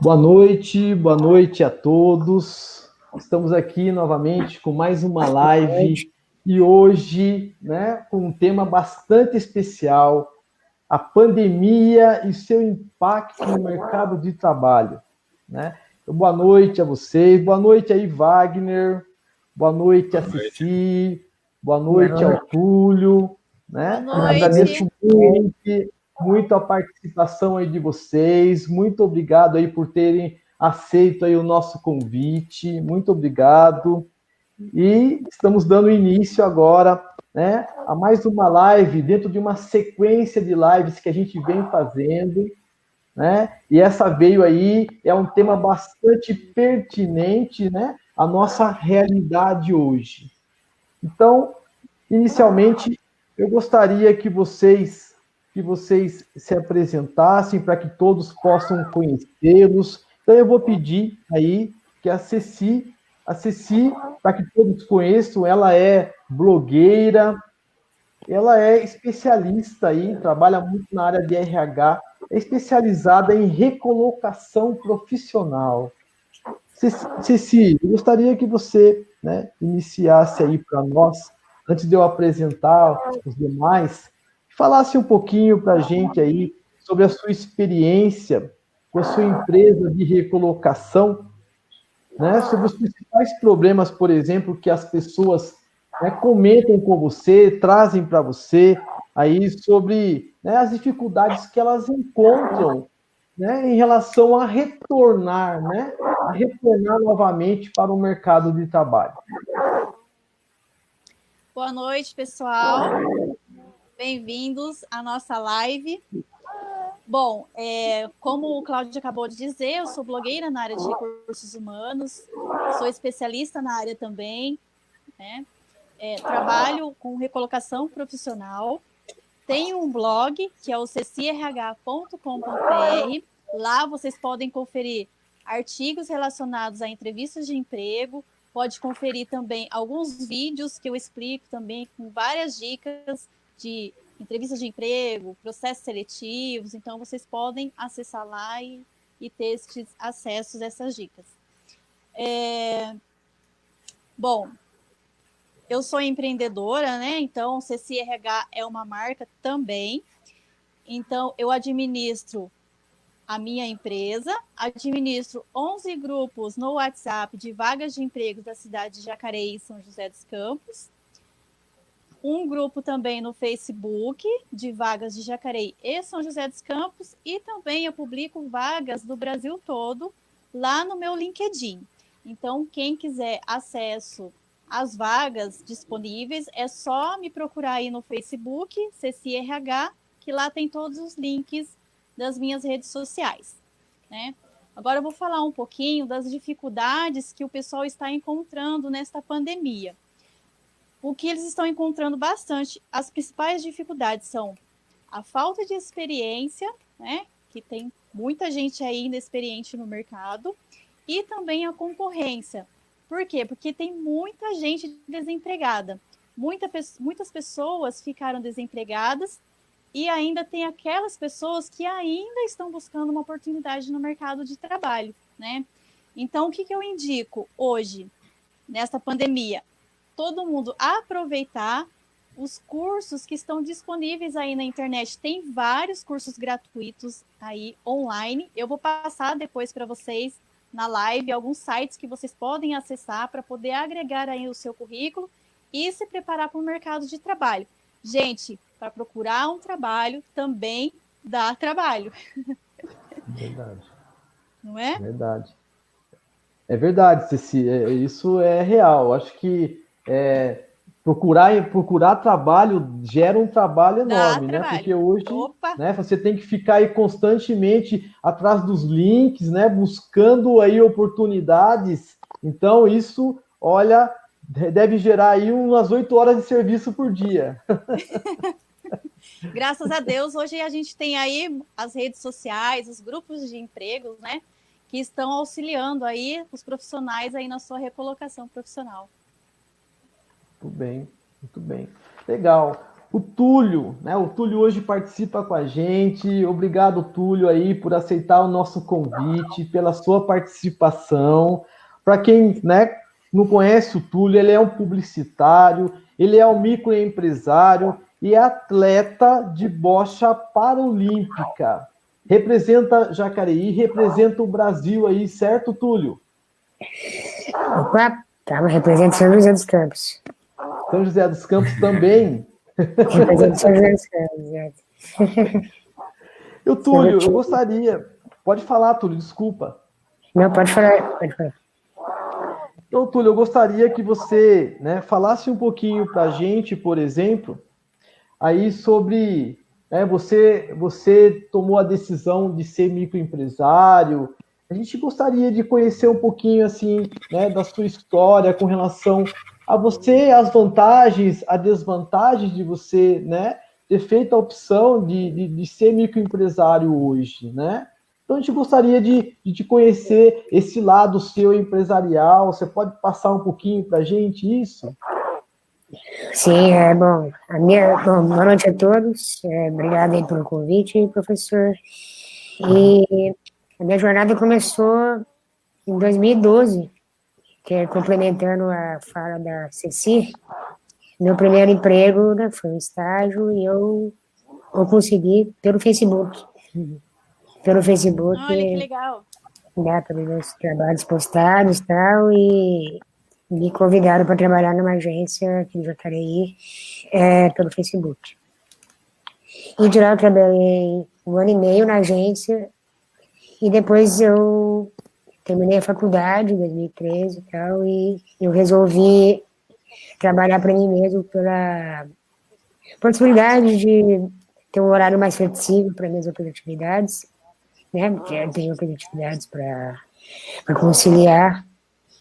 Boa noite a todos. Estamos aqui novamente com mais uma live e hoje, né, com um tema bastante especial, a pandemia e seu impacto no mercado de trabalho, né? Então, boa noite a vocês, boa noite aí, Wagner, boa noite a Ceci, boa noite ao Túlio, né? Boa noite. Agradeço muito a participação aí de vocês, muito obrigado aí por terem aceito aí o nosso convite, muito obrigado. E estamos dando início agora, né, a mais uma live dentro de uma sequência de lives que a gente vem fazendo, né? E essa veio aí, é um tema bastante pertinente, né, à nossa realidade hoje. Então, inicialmente, eu gostaria que vocês se apresentassem para que todos possam conhecê-los. Então, eu vou pedir aí que a Ceci, para que todos conheçam, ela é blogueira, ela é especialista aí, trabalha muito na área de RH, é especializada em recolocação profissional. Ceci, eu gostaria que você, né, iniciasse aí para nós, antes de eu apresentar os demais, falasse um pouquinho para a gente aí sobre a sua experiência com a sua empresa de recolocação, né, sobre os principais problemas, por exemplo, que as pessoas, né, comentam com você, trazem para você aí sobre, né, as dificuldades que elas encontram, né, em relação a retornar, né, a retornar novamente para o mercado de trabalho. Boa noite, pessoal. Bem-vindos à nossa live. Bom, como o Cláudio acabou de dizer, eu sou blogueira na área de recursos humanos, sou especialista na área também, né? Trabalho com recolocação profissional, tenho um blog, que é o cecirh.com.br. Lá vocês podem conferir artigos relacionados a entrevistas de emprego, pode conferir também alguns vídeos que eu explico também com várias dicas de entrevistas de emprego, processos seletivos, então vocês podem acessar lá e ter esses acessos a essas dicas. Bom, eu sou empreendedora, né? Então, CCRH é uma marca também. Então, eu administro a minha empresa, administro 11 grupos no WhatsApp de vagas de empregos da cidade de Jacareí e São José dos Campos, um grupo também no Facebook de vagas de Jacareí e São José dos Campos, e também eu publico vagas do Brasil todo lá no meu LinkedIn. Então, quem quiser acesso às vagas disponíveis, é só me procurar aí no Facebook, CCRH, que lá tem todos os links das minhas redes sociais, né? Agora eu vou falar um pouquinho das dificuldades que o pessoal está encontrando nesta pandemia. O que eles estão encontrando bastante, as principais dificuldades são a falta de experiência, né? Que tem muita gente aí inexperiente no mercado, e também a concorrência. Por quê? Porque tem muita gente desempregada. Muitas pessoas ficaram desempregadas e ainda tem aquelas pessoas que ainda estão buscando uma oportunidade no mercado de trabalho, né? Então, o que eu indico hoje, nesta pandemia? Todo mundo aproveitar os cursos que estão disponíveis aí na internet. Tem vários cursos gratuitos aí online. Eu vou passar depois para vocês na live alguns sites que vocês podem acessar para poder agregar aí o seu currículo e se preparar para o mercado de trabalho. Gente, para procurar um trabalho também dá trabalho. Verdade. Não é? Verdade. É verdade, Ceci, isso é real. Acho que procurar trabalho gera um trabalho Dá enorme, né? trabalho. Porque hoje, Opa! né, você tem que ficar aí constantemente atrás dos links, né? Buscando aí oportunidades. Então, isso, olha, deve gerar aí umas 8 horas de serviço por dia. Graças a Deus, hoje a gente tem aí as redes sociais, os grupos de empregos, né? Que estão auxiliando aí os profissionais aí na sua recolocação profissional. Muito bem, muito bem. Legal. o Túlio, né? O Túlio hoje participa com a gente. Obrigado, Túlio, aí, por aceitar o nosso convite, pela sua participação. Para quem, né, não conhece o Túlio, ele é um publicitário, ele é um microempresário e é atleta de bocha paralímpica. Representa Jacareí, representa o Brasil aí, certo, Túlio? Opa, tá, representa São José dos Campos. São José dos Campos também. Representa São José dos Campos, exato. E o Túlio, eu gostaria... Pode falar, Túlio, desculpa. Não, pode falar, pode falar. Então, Túlio, eu gostaria que você, né, falasse um pouquinho para a gente, por exemplo, aí sobre, né, você tomou a decisão de ser microempresário. A gente gostaria de conhecer um pouquinho assim, né, da sua história com relação a você, as vantagens, as desvantagens de você, né, ter feito a opção de ser microempresário hoje, né? Então a gente gostaria de te conhecer esse lado seu empresarial. Você pode passar um pouquinho para a gente isso? Sim, bom, boa noite a todos, obrigado aí pelo convite, professor. E a minha jornada começou em 2012, que é complementando a fala da Ceci. Meu primeiro emprego, né, foi um estágio e eu consegui pelo Facebook. Pelo Facebook, olha que legal. né, pelos meus trabalhos postados e tal, e me convidaram para trabalhar numa agência aqui de Jacareí, pelo Facebook. E de lá eu trabalhei 1 ano e meio na agência, e depois eu terminei a faculdade em 2013 e tal, e eu resolvi trabalhar para mim mesmo pela possibilidade de ter um horário mais flexível para minhas outras atividades, né, porque eu tenho outras atividades para conciliar.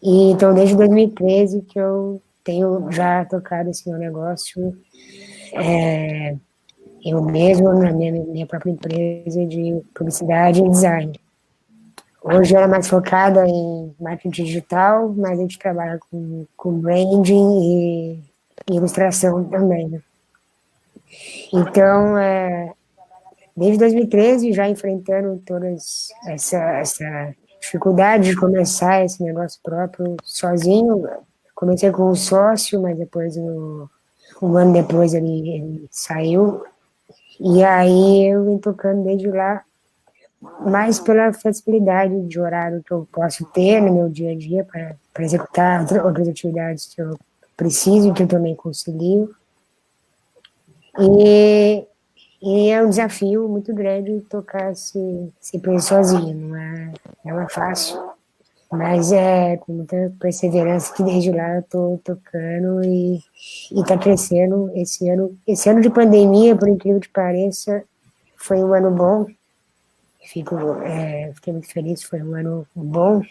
E então, desde 2013 que eu tenho já tocado esse meu negócio, eu mesmo, na minha própria empresa de publicidade e design. Hoje ela é mais focada em marketing digital, mas a gente trabalha com branding e ilustração também, né? Então, desde 2013, já enfrentando todas essa dificuldade de começar esse negócio próprio sozinho. Comecei com um sócio, mas depois, um ano depois, ele saiu. E aí eu vim tocando desde lá, mais pela flexibilidade de horário que eu posso ter no meu dia a dia para executar outras atividades que eu preciso e que eu também concilio. E é um desafio muito grande tocar esse preço sozinho, não é fácil, mas é com muita perseverança que desde lá eu tô tocando e tá crescendo. Esse ano de pandemia, por incrível que pareça, foi um ano bom, fiquei muito feliz, foi um ano bom,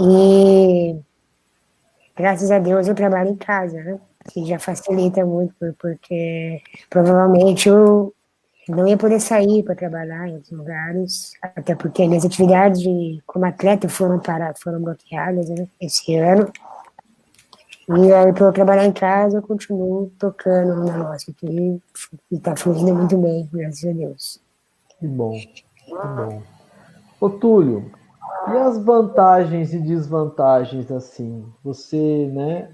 e graças a Deus eu trabalho em casa, né? Que já facilita muito, porque provavelmente eu não ia poder sair para trabalhar em outros lugares, até porque minhas atividades como atleta foram bloqueadas, né, esse ano. E aí, para eu trabalhar em casa, eu continuo tocando no negócio aqui e está fluindo muito bem, graças a Deus. Que bom, que bom. Ô, Túlio, e as vantagens e desvantagens, assim? Você, né,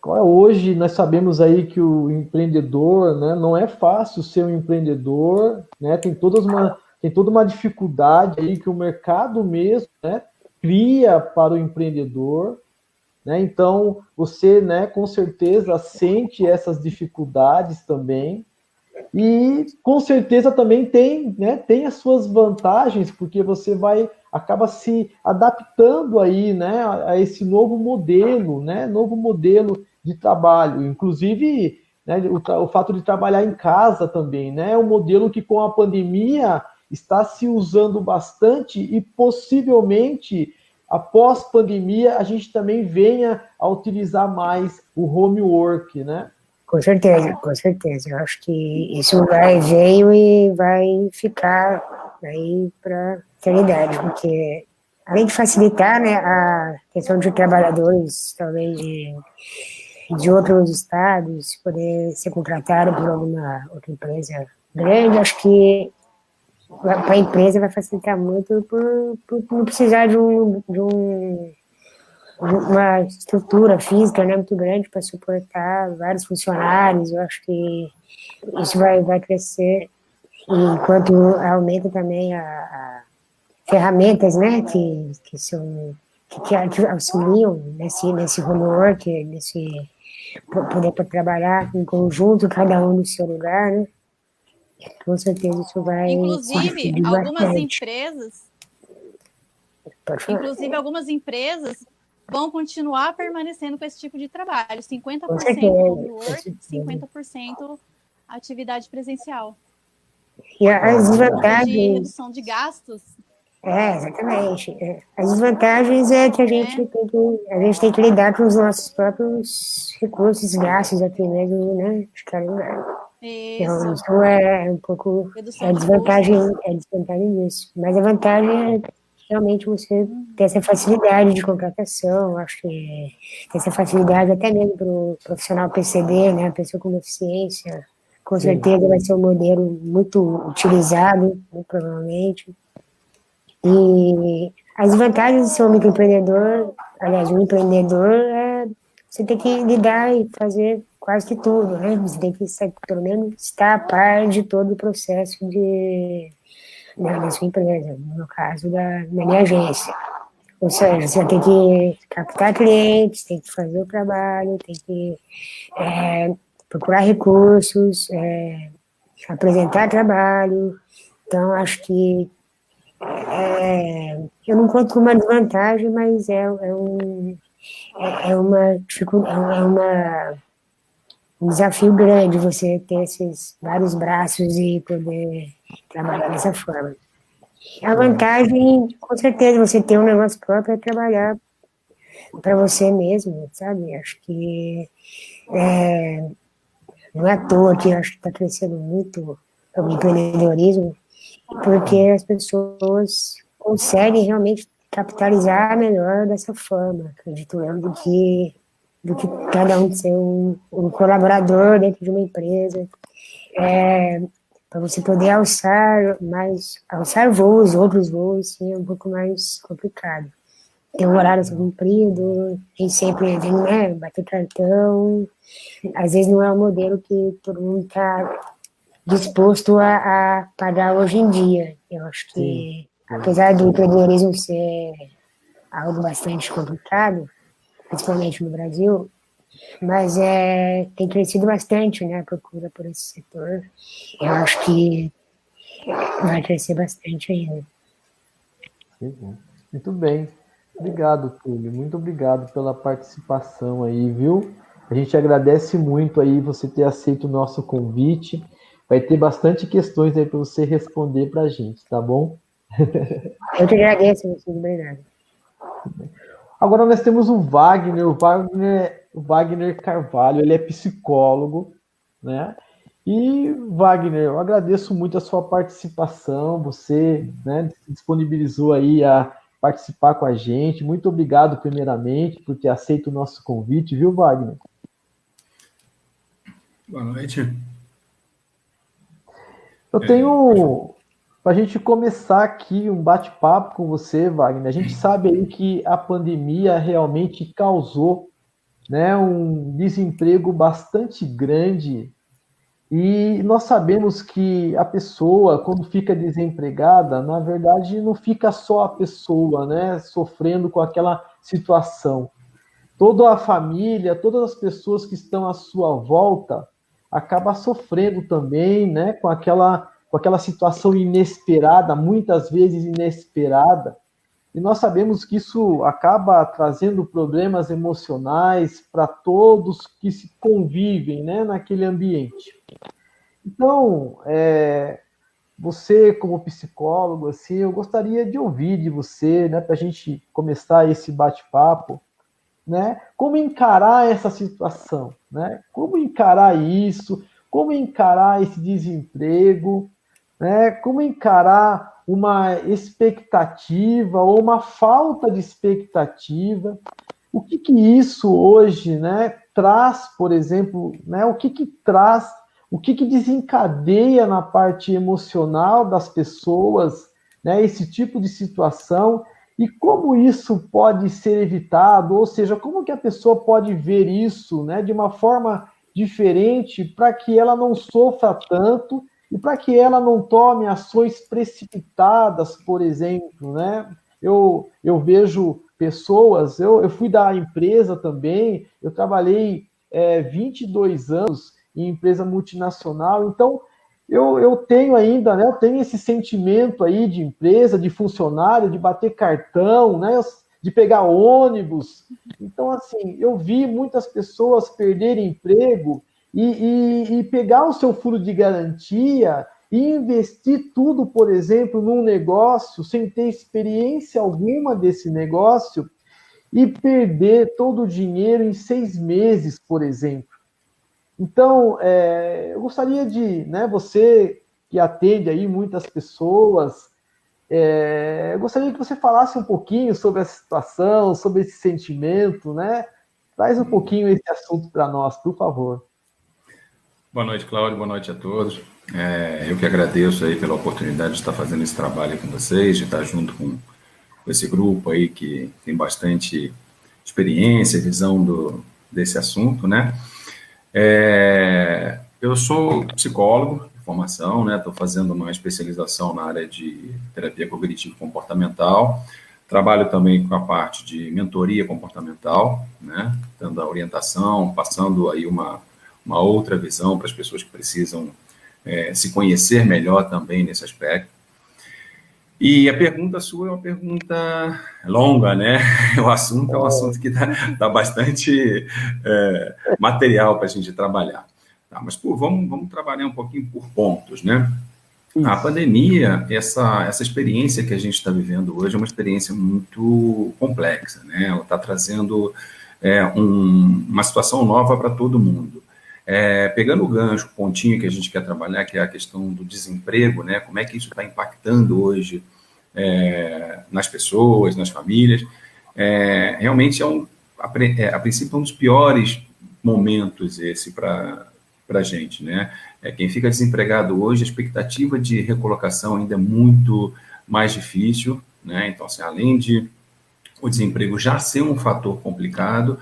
hoje nós sabemos aí que o empreendedor, né, não é fácil ser um empreendedor, né, tem toda uma dificuldade aí que o mercado mesmo, né, cria para o empreendedor, né, então você, né, com certeza sente essas dificuldades também, e com certeza também tem as suas vantagens, porque você acaba se adaptando aí, né, a esse novo modelo, né, novo modelo de trabalho. Inclusive, né, o fato de trabalhar em casa também, né, é um modelo que com a pandemia está se usando bastante e possivelmente após pandemia a gente também venha a utilizar mais o home work, né? Com certeza, com certeza. Eu acho que isso veio e vai ficar aí para a eternidade, porque além de facilitar, né, a questão de trabalhadores, talvez de outros estados, poder ser contratado por alguma outra empresa grande, acho que para a empresa vai facilitar muito por não precisar uma estrutura física, né, muito grande para suportar vários funcionários. Eu acho que isso vai crescer, enquanto aumenta também a ferramentas, né, que auxiliam nesse homework, nesse poder para trabalhar em conjunto, cada um no seu lugar, né? Com certeza isso vai Inclusive, algumas bastante. empresas vão continuar permanecendo com esse tipo de trabalho, 50% homework, 50% atividade presencial. E as desvantagens... De redução de gastos. Exatamente. As desvantagens é que a gente tem que lidar com os nossos próprios recursos, gastos aqui mesmo, né? De cada lugar. Então, isso é um pouco a desvantagem disso. Mas a vantagem é realmente você ter essa facilidade de contratação, acho que ter essa facilidade até mesmo para o profissional PCD, né? A pessoa com deficiência, com certeza vai ser um modelo muito utilizado, muito provavelmente. E as vantagens de ser um microempreendedor, aliás, um empreendedor, é você tem que lidar e fazer quase que tudo, né? Você tem que, pelo menos, estar a par de todo o processo da sua empresa, no caso da minha agência. Ou seja, você tem que captar clientes, tem que fazer o trabalho, tem que procurar recursos, apresentar trabalho. Então, acho que eu não conto com uma desvantagem, mas um desafio grande você ter esses vários braços e poder trabalhar dessa forma. A vantagem, com certeza, você ter um negócio próprio é trabalhar para você mesmo, sabe? Acho que não é à toa que eu acho que está crescendo muito o empreendedorismo, porque as pessoas conseguem realmente capitalizar melhor dessa forma, acredito eu, do que cada um ser um colaborador dentro de uma empresa, para você poder alçar voos, outros voos, sim, é um pouco mais complicado. Tem um horário cumprido, nem sempre vem, né, bater cartão, às vezes não é um modelo que todo mundo está disposto a pagar hoje em dia. Eu acho que, apesar do empreendedorismo ser algo bastante complicado, principalmente no Brasil, mas tem crescido bastante, né, a procura por esse setor. Eu acho que vai crescer bastante ainda. Muito bem. Obrigado, Túlio. Muito obrigado pela participação aí, viu? A gente agradece muito aí você ter aceito o nosso convite. Vai ter bastante questões aí para você responder para a gente, tá bom? Eu que agradeço, muito obrigado. Agora nós temos o Wagner Carvalho, ele é psicólogo, né? E, Wagner, eu agradeço muito a sua participação, você, né, se disponibilizou aí a participar com a gente. Muito obrigado, primeiramente, por ter aceito o nosso convite, viu, Wagner? Boa noite. Eu tenho, para a gente começar aqui um bate-papo com você, Wagner, a gente sabe aí que a pandemia realmente causou, né, um desemprego bastante grande, e nós sabemos que a pessoa, quando fica desempregada, na verdade não fica só a pessoa, né, sofrendo com aquela situação. Toda a família, todas as pessoas que estão à sua volta acaba sofrendo também, né, com aquela situação inesperada, muitas vezes inesperada, e nós sabemos que isso acaba trazendo problemas emocionais para todos que se convivem, né, naquele ambiente. Então, você como psicólogo, assim, eu gostaria de ouvir de você, né, para a gente começar esse bate-papo, né? Como encarar essa situação, né? Como encarar isso? Como encarar esse desemprego, né? Como encarar uma expectativa ou uma falta de expectativa? O que isso hoje, né, traz, por exemplo, né, o que traz, o que desencadeia na parte emocional das pessoas, né, esse tipo de situação, e como isso pode ser evitado, ou seja, como que a pessoa pode ver isso, né, de uma forma diferente para que ela não sofra tanto e para que ela não tome ações precipitadas, por exemplo, né? Eu vejo pessoas, eu fui da empresa também, eu trabalhei 22 anos em empresa multinacional, então eu tenho ainda, né, eu tenho esse sentimento aí de empresa, de funcionário, de bater cartão, né, de pegar ônibus. Então, assim, eu vi muitas pessoas perderem emprego e pegar o seu fundo de garantia e investir tudo, por exemplo, num negócio sem ter experiência alguma desse negócio e perder todo o dinheiro em 6 meses, por exemplo. Então, eu gostaria de, né, você que atende aí muitas pessoas, eu gostaria que você falasse um pouquinho sobre essa situação, sobre esse sentimento, né? Traz um pouquinho esse assunto para nós, por favor. Boa noite, Cláudio. Boa noite a todos. Eu que agradeço aí pela oportunidade de estar fazendo esse trabalho aí com vocês, de estar junto com esse grupo aí que tem bastante experiência e visão desse assunto, né? Eu sou psicólogo de formação, né? Estou fazendo uma especialização na área de terapia cognitivo-comportamental. Trabalho também com a parte de mentoria comportamental, né? Dando a orientação, passando aí uma outra visão para as pessoas que precisam se conhecer melhor também nesse aspecto. E a pergunta sua é uma pergunta longa, né? O assunto é um assunto que dá bastante material para a gente trabalhar. Tá, mas vamos trabalhar um pouquinho por pontos, né? Isso. A pandemia, essa experiência que a gente está vivendo hoje é uma experiência muito complexa, né? Ela está trazendo uma situação nova para todo mundo. Pegando o gancho, o pontinho que a gente quer trabalhar, que é a questão do desemprego, né? Como é que isso está impactando hoje nas pessoas, nas famílias. Realmente a princípio, um dos piores momentos esse para a gente, né? Quem fica desempregado hoje, a expectativa de recolocação ainda é muito mais difícil, né? Então, assim, além de o desemprego já ser um fator complicado,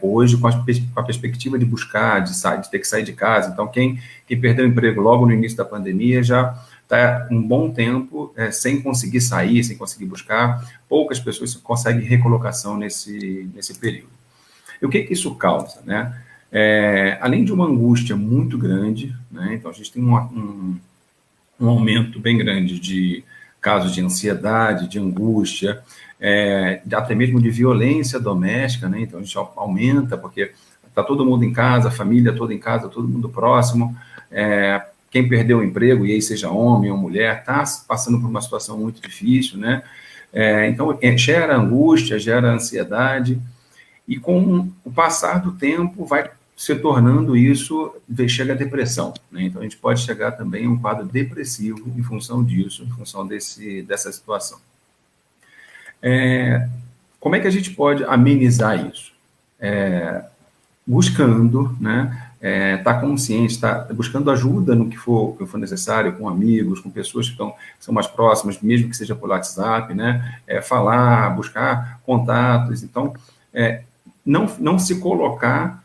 hoje, com a perspectiva de buscar, de ter que sair de casa, então quem perdeu o emprego logo no início da pandemia já está um bom tempo sem conseguir sair, sem conseguir buscar, poucas pessoas conseguem recolocação nesse período. E o que isso causa, né? Além de uma angústia muito grande, né? Então a gente tem um aumento bem grande de casos de ansiedade, de angústia, até mesmo de violência doméstica, né? Então a gente aumenta, porque está todo mundo em casa, a família toda em casa, todo mundo próximo, quem perdeu o emprego, e aí seja homem ou mulher, está passando por uma situação muito difícil, né? Então gera angústia, gera ansiedade, e com o passar do tempo vai se tornando isso, chega a depressão, né? Então a gente pode chegar também a um quadro depressivo em função disso, em função dessa situação. Como é que a gente pode amenizar isso? Buscando, né? Tá consciente, tá buscando ajuda no que for necessário, com amigos, com pessoas que são mais próximas, mesmo que seja por WhatsApp, né? Falar, buscar contatos. Então, não se colocar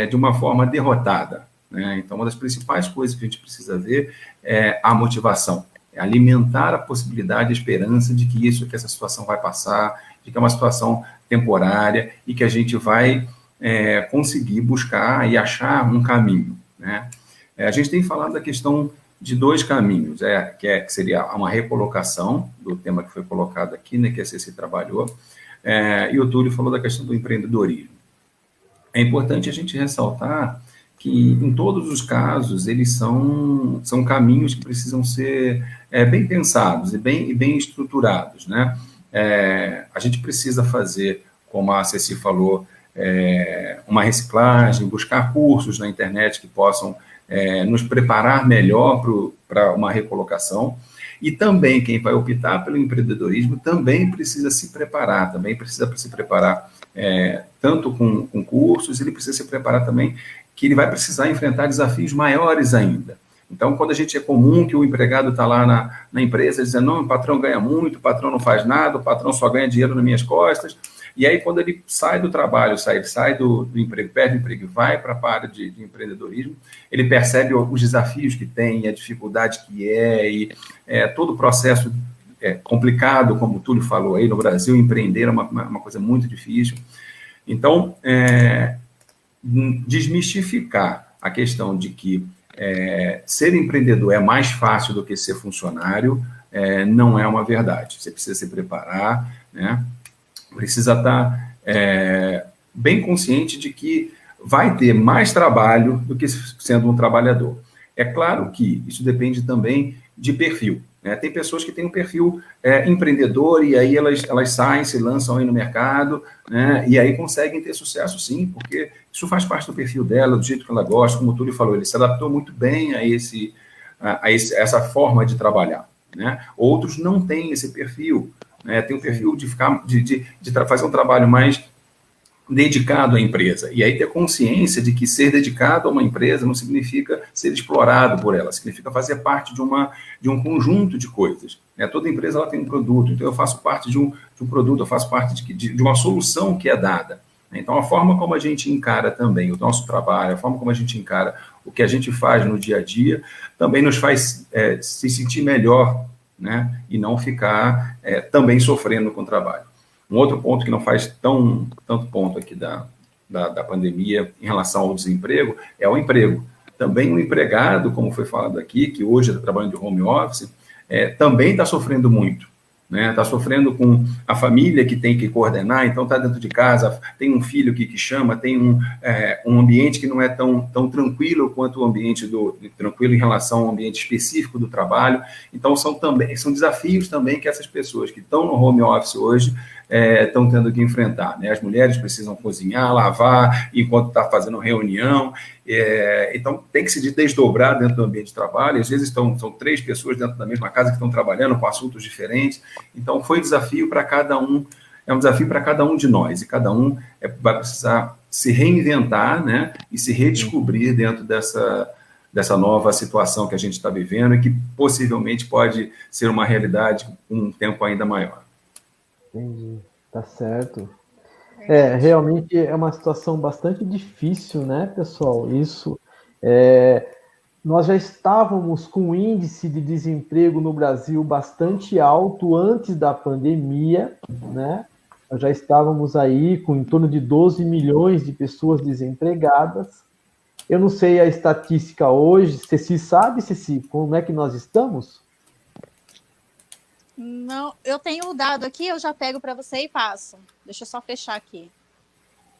de uma forma derrotada, né? Então, uma das principais coisas que a gente precisa ver é a motivação, alimentar a possibilidade, a esperança de que essa situação vai passar, de que é uma situação temporária e que a gente vai conseguir buscar e achar um caminho, né? A gente tem falado da questão de 2 caminhos, que seria uma recolocação do tema que foi colocado aqui, né, que a Ceci trabalhou, e o Túlio falou da questão do empreendedorismo. É importante a gente ressaltar que, em todos os casos, eles são caminhos que precisam ser bem pensados e bem estruturados, né? A gente precisa fazer, como a Ceci falou, uma reciclagem, buscar cursos na internet que possam nos preparar melhor para uma recolocação. E também quem vai optar pelo empreendedorismo também precisa se preparar, tanto com cursos, ele precisa se preparar também, que ele vai precisar enfrentar desafios maiores ainda. Então, quando a gente é comum que o empregado está lá na empresa dizendo, não, o patrão ganha muito, o patrão não faz nada, o patrão só ganha dinheiro nas minhas costas, e aí quando ele sai do trabalho, sai do emprego, perde o emprego e vai para a área de empreendedorismo, ele percebe os desafios que tem, a dificuldade que e todo o processo complicado, como o Túlio falou aí, no Brasil, empreender é uma coisa muito difícil. Então, desmistificar a questão de que ser empreendedor é mais fácil do que ser funcionário, não é uma verdade. Você precisa se preparar, né? Precisa estar bem consciente de que vai ter mais trabalho do que sendo um trabalhador. É claro que isso depende também de perfil, né? Tem pessoas que têm um perfil empreendedor e aí elas saem, se lançam aí no mercado, né? E aí conseguem ter sucesso sim, porque isso faz parte do perfil dela, do jeito que ela gosta, como o Túlio falou, ele se adaptou muito bem a essa forma de trabalhar, né? Outros não têm esse perfil, né? Tem um perfil de fazer um trabalho mais dedicado à empresa. E aí ter consciência de que ser dedicado a uma empresa não significa ser explorado por ela, significa fazer parte de um conjunto de coisas, né? Toda empresa ela tem um produto, então eu faço parte de um produto, eu faço parte de uma solução que é dada. Então, a forma como a gente encara também o nosso trabalho, a forma como a gente encara o que a gente faz no dia a dia, também nos faz se sentir melhor, né? E não ficar também sofrendo com o trabalho. Um outro ponto que não faz tanto ponto aqui da pandemia em relação ao desemprego é o emprego. Também o empregado, como foi falado aqui, que hoje está trabalhando de home office, também está sofrendo muito, né? Está sofrendo com a família que tem que coordenar, então está dentro de casa, tem um filho que chama, tem um ambiente que não é tão tranquilo quanto o ambiente tranquilo em relação ao ambiente específico do trabalho. Então são desafios também que essas pessoas que estão no home office hoje estão tendo que enfrentar, né? As mulheres precisam cozinhar, lavar, enquanto está fazendo reunião, então tem que se desdobrar dentro do ambiente de trabalho. Às vezes são 3 pessoas dentro da mesma casa que estão trabalhando com assuntos diferentes, então foi desafio para cada um, é um desafio para cada um de nós, e cada um vai precisar se reinventar, né? E se redescobrir dentro dessa nova situação que a gente está vivendo e que possivelmente pode ser uma realidade com um tempo ainda maior. Entendi, tá certo. Realmente é uma situação bastante difícil, né, pessoal? Isso, nós já estávamos com um índice de desemprego no Brasil bastante alto antes da pandemia, né? Nós já estávamos aí com em torno de 12 milhões de pessoas desempregadas. Eu não sei a estatística hoje, Ceci sabe, Ceci, como é que nós estamos? Não, eu tenho o dado aqui, eu já pego para você e passo. Deixa eu só fechar aqui.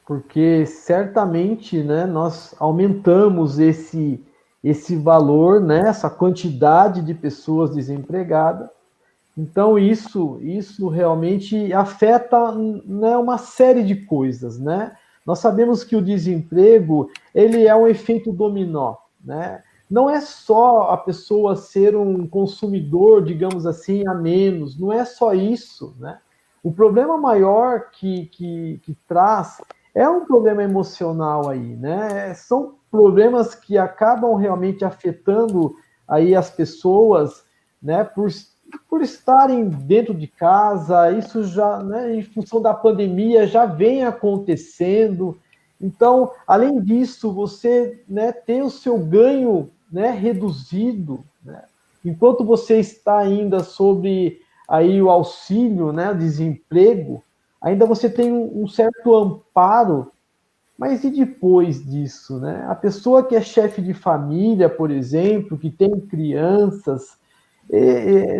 Porque certamente, né, nós aumentamos esse valor, né, essa quantidade de pessoas desempregadas. Então, isso realmente afeta, né, uma série de coisas, né? Nós sabemos que o desemprego, ele é um efeito dominó, né? Não é só a pessoa ser um consumidor, digamos assim, a menos, não é só isso, né? O problema maior que traz é um problema emocional aí, né? São problemas que acabam realmente afetando aí as pessoas, né? Por estarem dentro de casa, isso já, né, em função da pandemia, já vem acontecendo. Então, além disso, você, né, tem o seu ganho, né, reduzido, né? Enquanto você está ainda sobre aí o auxílio, né, desemprego, ainda você tem um certo amparo, mas e depois disso, né? A pessoa que é chefe de família, por exemplo, que tem crianças,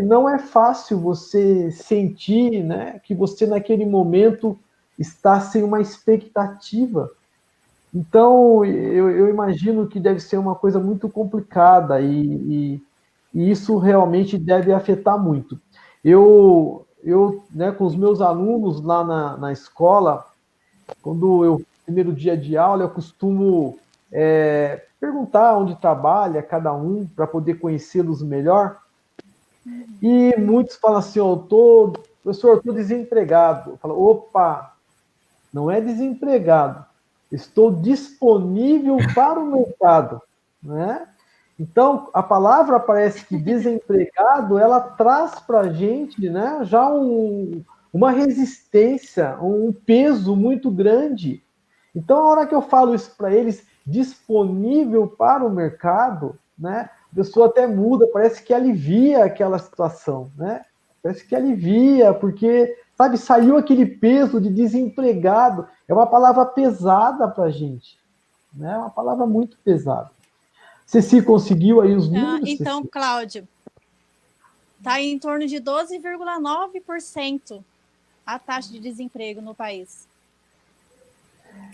não é fácil você sentir, né, que você naquele momento está sem uma expectativa. Então, eu imagino que deve ser uma coisa muito complicada e isso realmente deve afetar muito. Né, com os meus alunos lá na escola, quando primeiro dia de aula, eu costumo perguntar onde trabalha cada um para poder conhecê-los melhor. E muitos falam assim, professor, estou desempregado. Fala, opa, não é desempregado, estou disponível para o mercado, né? Então, a palavra parece que desempregado, ela traz para a gente, né, já uma resistência, um peso muito grande. Então, a hora que eu falo isso para eles, disponível para o mercado, né, a pessoa até muda, parece que alivia aquela situação, né? Parece que alivia, porque, sabe, saiu aquele peso de desempregado. É uma palavra pesada para a gente, né? É uma palavra muito pesada. Ceci, conseguiu aí os números? Então, Ceci? Cláudio, está em torno de 12,9% a taxa de desemprego no país.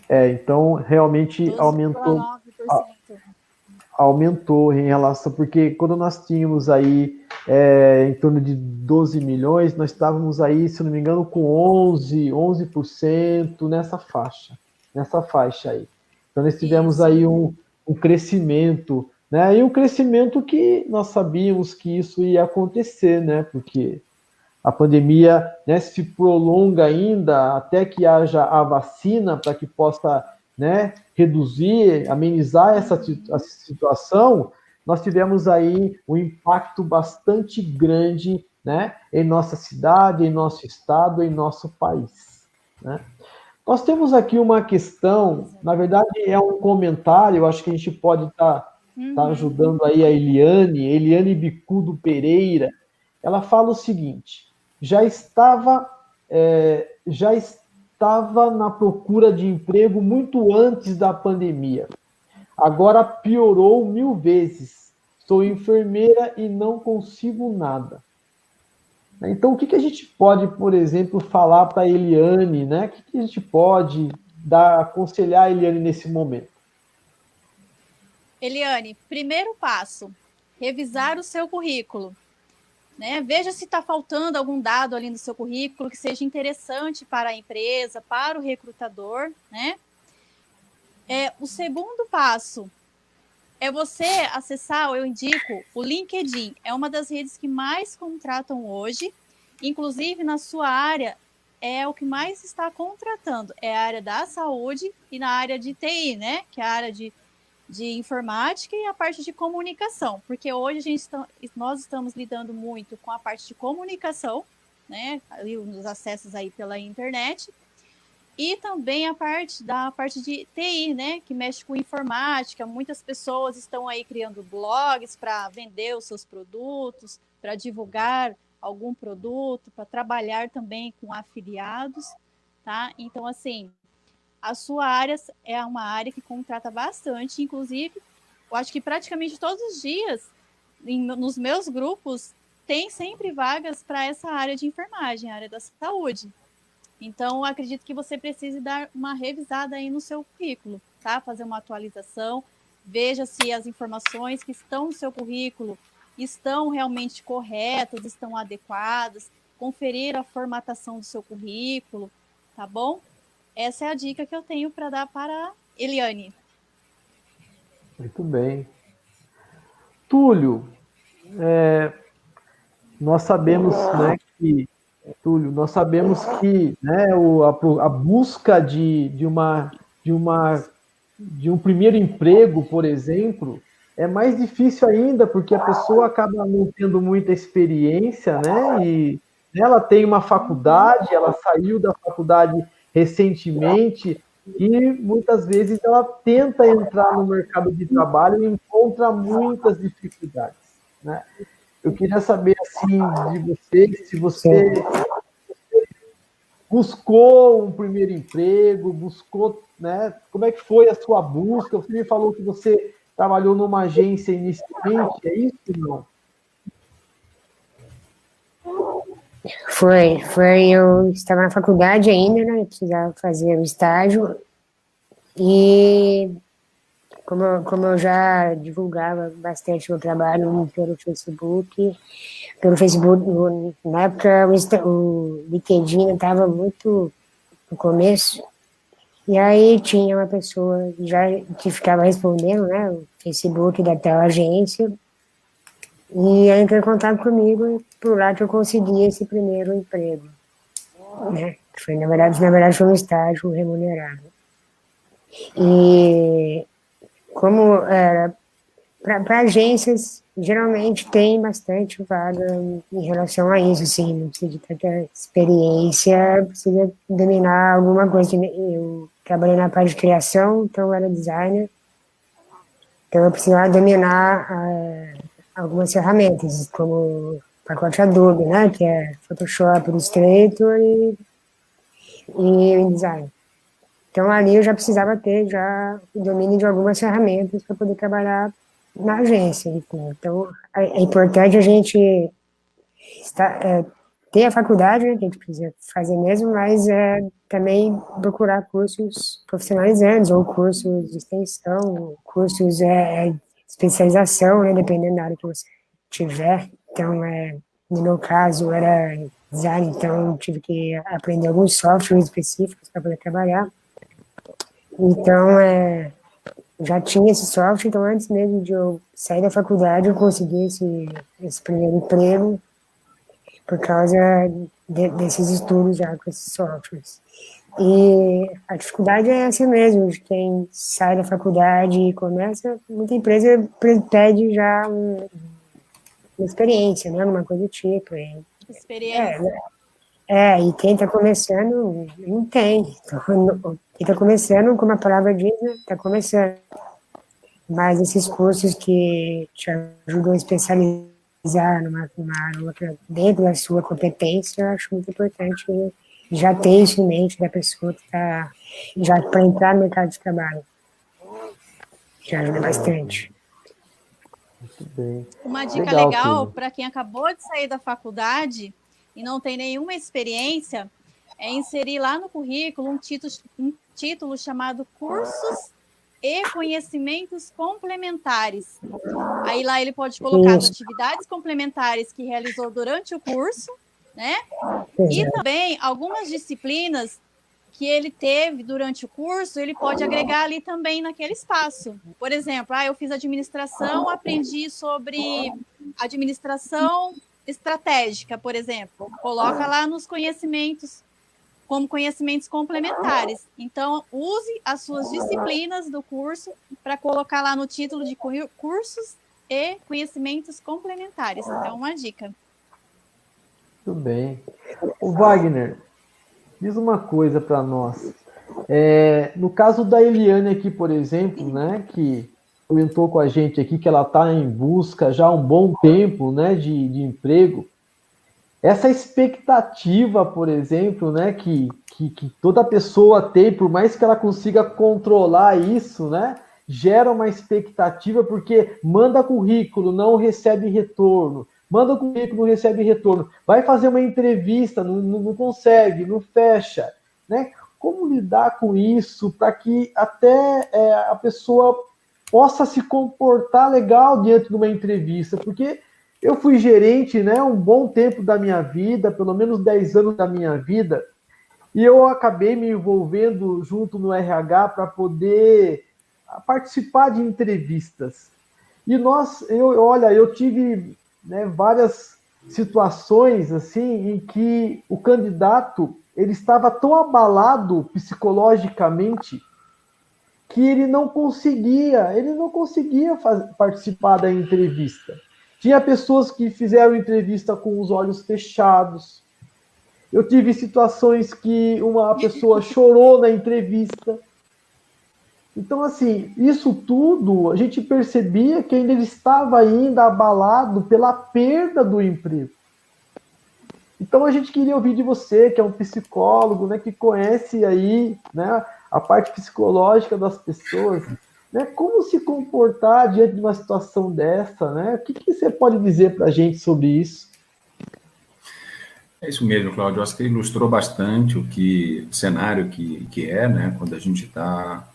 Então realmente 12,9%. aumentou em relação, porque quando nós tínhamos aí em torno de 12 milhões, nós estávamos aí, se não me engano, com 11% nessa faixa aí. Então nós tivemos Isso. aí um crescimento, né? E um crescimento que nós sabíamos que isso ia acontecer, né? Porque a pandemia, né, se prolonga ainda até que haja a vacina para que possa, né, reduzir, amenizar essa situação. Nós tivemos aí um impacto bastante grande, né, em nossa cidade, em nosso estado, em nosso país, né? Nós temos aqui uma questão, na verdade é um comentário, eu acho que a gente pode estar ajudando aí a Eliane Bicudo Pereira. Ela fala o seguinte: já estava na procura de emprego muito antes da pandemia. Agora piorou 1000 vezes. Sou enfermeira e não consigo nada. Então, o que a gente pode, por exemplo, falar para a Eliane, né? O que a gente pode aconselhar a Eliane nesse momento? Eliane, primeiro passo, revisar o seu currículo. Né? Veja se está faltando algum dado ali no seu currículo que seja interessante para a empresa, para o recrutador. Né? O segundo passo é você acessar, eu indico, o LinkedIn. É uma das redes que mais contratam hoje. Inclusive, na sua área, é o que mais está contratando. É a área da saúde e na área de TI, né? Que é a área de informática e a parte de comunicação, porque hoje nós estamos lidando muito com a parte de comunicação, né, ali nos acessos aí pela internet, e também a parte de TI, né, que mexe com informática. Muitas pessoas estão aí criando blogs para vender os seus produtos, para divulgar algum produto, para trabalhar também com afiliados, tá? Então, assim, a sua área é uma área que contrata bastante, inclusive, eu acho que praticamente todos os dias, nos meus grupos, tem sempre vagas para essa área de enfermagem, a área da saúde. Então, eu acredito que você precise dar uma revisada aí no seu currículo, tá? Fazer uma atualização, veja se as informações que estão no seu currículo estão realmente corretas, estão adequadas, conferir a formatação do seu currículo, tá bom? Essa é a dica que eu tenho para dar para a Eliane. Muito bem. Túlio, nós sabemos, né, que né, a busca de um primeiro emprego, por exemplo, é mais difícil ainda, porque a pessoa acaba não tendo muita experiência, né? E ela tem uma faculdade, ela saiu da faculdade recentemente e muitas vezes ela tenta entrar no mercado de trabalho e encontra muitas dificuldades, né? Eu queria saber, assim, de você, se você buscou um primeiro emprego, né? Como é que foi a sua busca? Você me falou que você trabalhou numa agência inicialmente, é isso ou não? Eu estava na faculdade ainda, né? Eu precisava fazer o estágio. E como eu já divulgava bastante meu trabalho pelo Facebook, na época o LinkedIn estava muito no começo, e aí tinha uma pessoa já que ficava respondendo, né, o Facebook da tal agência, E aí entrou em contato comigo e por lá que eu consegui esse primeiro emprego, né? Foi, na verdade foi um estágio remunerado. E como era para agências, geralmente tem bastante vaga em relação a isso, assim, não precisa de tanta experiência, precisa dominar alguma coisa. Eu trabalhei na parte de criação, então eu era designer, então eu precisava dominar algumas ferramentas, como o pacote Adobe, né, que é Photoshop, Illustrator e InDesign. Então ali eu já precisava ter já o domínio de algumas ferramentas para poder trabalhar na agência. Então é importante a gente ter a faculdade, né, que a gente precisa fazer mesmo, mas também procurar cursos profissionalizantes ou cursos de extensão, cursos de especialização, né, dependendo da área que você tiver. Então, no meu caso, era design, então tive que aprender alguns softwares específicos para poder trabalhar. Então, já tinha esse software, então antes mesmo de eu sair da faculdade, eu consegui esse primeiro emprego por causa desses estudos já com esses softwares. E a dificuldade é essa mesmo, de quem sai da faculdade e começa, muita empresa pede já uma experiência, né, uma coisa do tipo. Experiência. E quem está começando, não tem. Quem está começando, como a palavra diz, está começando. Mas esses cursos que te ajudam a especializar numa outra, dentro da sua competência, eu acho muito importante já ter isso em mente da pessoa que está, já para entrar no mercado de trabalho. Já ajuda bastante. Muito bem. Uma dica legal para quem acabou de sair da faculdade e não tem nenhuma experiência é inserir lá no currículo um título chamado Cursos e Conhecimentos Complementares. Aí lá ele pode colocar as atividades complementares que realizou durante o curso, né? E também algumas disciplinas que ele teve durante o curso, ele pode agregar ali também naquele espaço. Por exemplo, eu fiz administração, aprendi sobre administração estratégica, por exemplo. Coloca lá nos conhecimentos, como conhecimentos complementares. Então, use as suas disciplinas do curso para colocar lá no título de cursos e conhecimentos complementares. Então, uma dica. Muito bem. O Wagner, diz uma coisa para nós. No caso da Eliane aqui, por exemplo, né, que comentou com a gente aqui que ela está em busca já há um bom tempo, né, de emprego. Essa expectativa, por exemplo, né, que toda pessoa tem, por mais que ela consiga controlar isso, né, gera uma expectativa porque manda currículo, não recebe retorno. Manda currículo, não recebe retorno. Vai fazer uma entrevista, não consegue, não fecha, né? Como lidar com isso para que até a pessoa possa se comportar legal diante de uma entrevista? Porque eu fui gerente, né, um bom tempo da minha vida, pelo menos 10 anos da minha vida, e eu acabei me envolvendo junto no RH para poder participar de entrevistas. E eu tive, né, várias situações assim em que o candidato ele estava tão abalado psicologicamente que ele não conseguia participar da entrevista. Tinha pessoas que fizeram entrevista com os olhos fechados. Eu tive situações que uma pessoa chorou na entrevista. Então, assim, isso tudo, a gente percebia que ele estava ainda abalado pela perda do emprego. Então, a gente queria ouvir de você, que é um psicólogo, né, que conhece aí, né, a parte psicológica das pessoas, né, como se comportar diante de uma situação dessa, né? O que você pode dizer para a gente sobre isso? É isso mesmo, Cláudio. Eu acho que ilustrou bastante o cenário que é, né, quando a gente está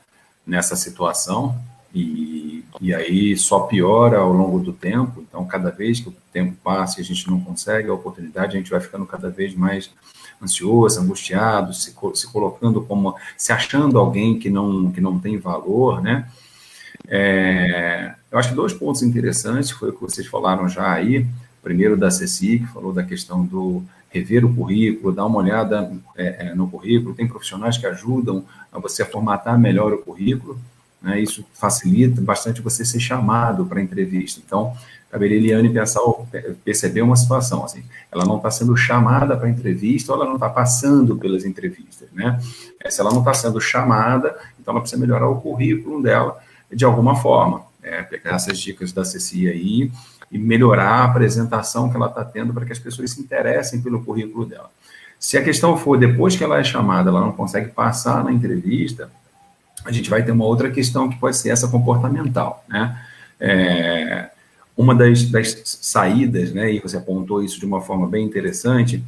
nessa situação e aí só piora ao longo do tempo. Então, cada vez que o tempo passa e a gente não consegue a oportunidade, a gente vai ficando cada vez mais ansioso, angustiado, se colocando como, se achando alguém que não tem valor, né? Eu acho que 2 pontos interessantes foi o que vocês falaram já aí. Primeiro da Ceci, que falou da questão do rever o currículo, dar uma olhada no currículo. Tem profissionais que ajudam a você a formatar melhor o currículo, né? Isso facilita bastante você ser chamado para a entrevista. Então, caberia Eliane perceber uma situação, assim, ela não está sendo chamada para a entrevista ou ela não está passando pelas entrevistas, né? Se ela não está sendo chamada, então ela precisa melhorar o currículo dela de alguma forma, pegar essas dicas da Ceci aí e melhorar a apresentação que ela está tendo para que as pessoas se interessem pelo currículo dela. Se a questão for, depois que ela é chamada, ela não consegue passar na entrevista, a gente vai ter uma outra questão que pode ser essa comportamental, né? Uma das saídas, né, e você apontou isso de uma forma bem interessante,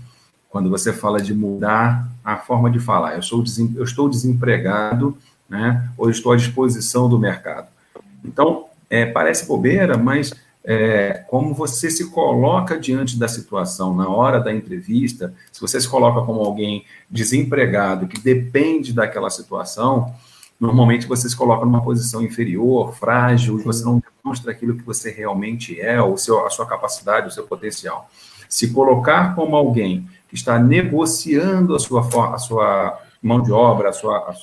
quando você fala de mudar a forma de falar. Eu estou desempregado, né, ou estou à disposição do mercado. Então, parece bobeira, mas como você se coloca diante da situação na hora da entrevista, se você se coloca como alguém desempregado, que depende daquela situação, normalmente você se coloca numa posição inferior, frágil, e você não demonstra aquilo que você realmente é, a sua capacidade, o seu potencial. Se colocar como alguém que está negociando a sua mão de obra,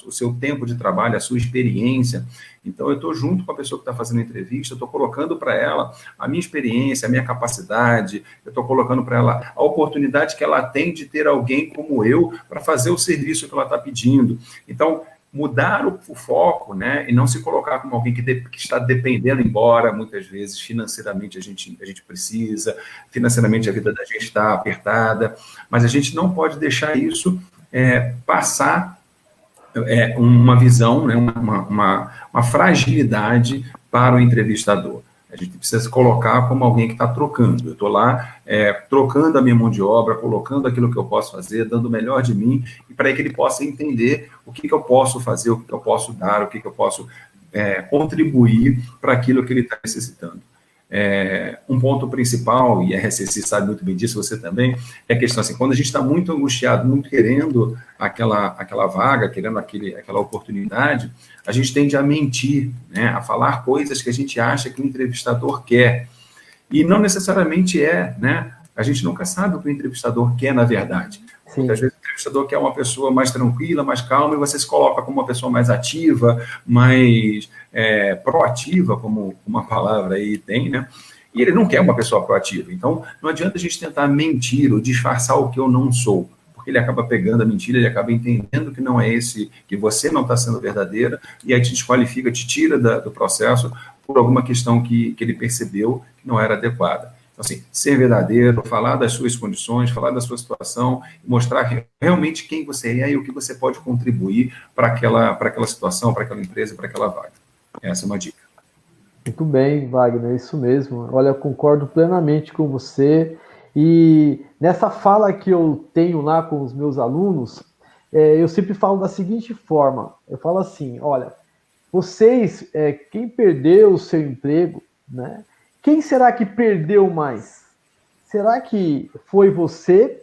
o seu tempo de trabalho, a sua experiência. Então, eu estou junto com a pessoa que está fazendo a entrevista, eu estou colocando para ela a minha experiência, a minha capacidade, eu estou colocando para ela a oportunidade que ela tem de ter alguém como eu para fazer o serviço que ela está pedindo. Então, mudar o foco, né, e não se colocar como alguém que está dependendo, embora muitas vezes financeiramente a gente precisa, financeiramente a vida da gente está apertada, mas a gente não pode deixar isso passar uma visão, né, uma fragilidade para o entrevistador. A gente precisa se colocar como alguém que está trocando. Eu estou lá trocando a minha mão de obra, colocando aquilo que eu posso fazer, dando o melhor de mim, e para que ele possa entender o que eu posso fazer, o que eu posso dar, o que eu posso contribuir para aquilo que ele está necessitando. Um ponto principal, e a RCC sabe muito bem disso, você também, é a questão assim, quando a gente está muito angustiado, muito querendo aquela vaga, querendo aquela oportunidade, a gente tende a mentir, né, a falar coisas que a gente acha que o entrevistador quer. E não necessariamente né? A gente nunca sabe o que o entrevistador quer, na verdade. Muitas vezes o entrevistador quer uma pessoa mais tranquila, mais calma, e você se coloca como uma pessoa mais ativa, mais proativa, como uma palavra aí tem, né? E ele não quer uma pessoa proativa. Então, não adianta a gente tentar mentir ou disfarçar o que eu não sou, porque ele acaba pegando a mentira, ele acaba entendendo que não é esse, que você não está sendo verdadeira, e aí te desqualifica, te tira do processo por alguma questão que ele percebeu que não era adequada. Então, assim, ser verdadeiro, falar das suas condições, falar da sua situação, mostrar realmente quem você é e o que você pode contribuir para aquela situação, para aquela empresa, para aquela vaga. Essa é uma dica. Muito bem, Wagner, é isso mesmo. Olha, eu concordo plenamente com você. E nessa fala que eu tenho lá com os meus alunos, eu sempre falo da seguinte forma. Eu falo assim, olha, vocês, quem perdeu o seu emprego, né? Quem será que perdeu mais? Será que foi você,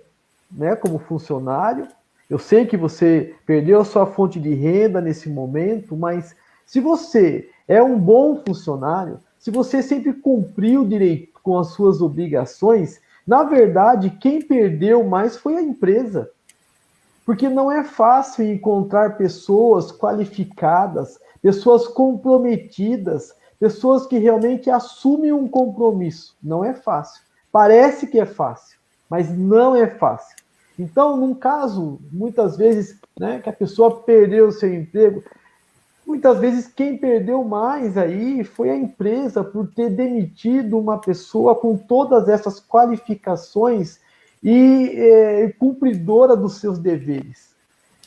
né, como funcionário? Eu sei que você perdeu a sua fonte de renda nesse momento, mas se você é um bom funcionário, se você sempre cumpriu direito com as suas obrigações, na verdade, quem perdeu mais foi a empresa. Porque não é fácil encontrar pessoas qualificadas, pessoas comprometidas, pessoas que realmente assumem um compromisso. Não é fácil. Parece que é fácil, mas não é fácil. Então, num caso, muitas vezes, né, que a pessoa perdeu o seu emprego, muitas vezes quem perdeu mais aí foi a empresa por ter demitido uma pessoa com todas essas qualificações e cumpridora dos seus deveres.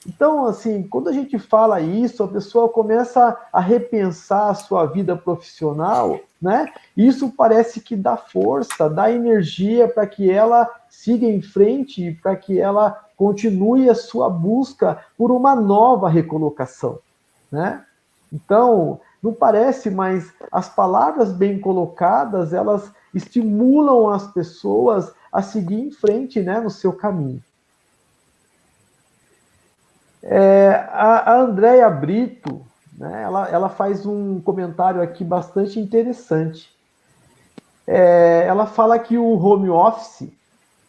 Então, assim, quando a gente fala isso, a pessoa começa a repensar a sua vida profissional, né? Isso parece que dá força, dá energia para que ela siga em frente, para que ela continue a sua busca por uma nova recolocação, né? Então, não parece, mas as palavras bem colocadas, elas estimulam as pessoas a seguir em frente, né, no seu caminho. A Andréia Brito, né? Ela faz um comentário aqui bastante interessante. Ela fala que o home office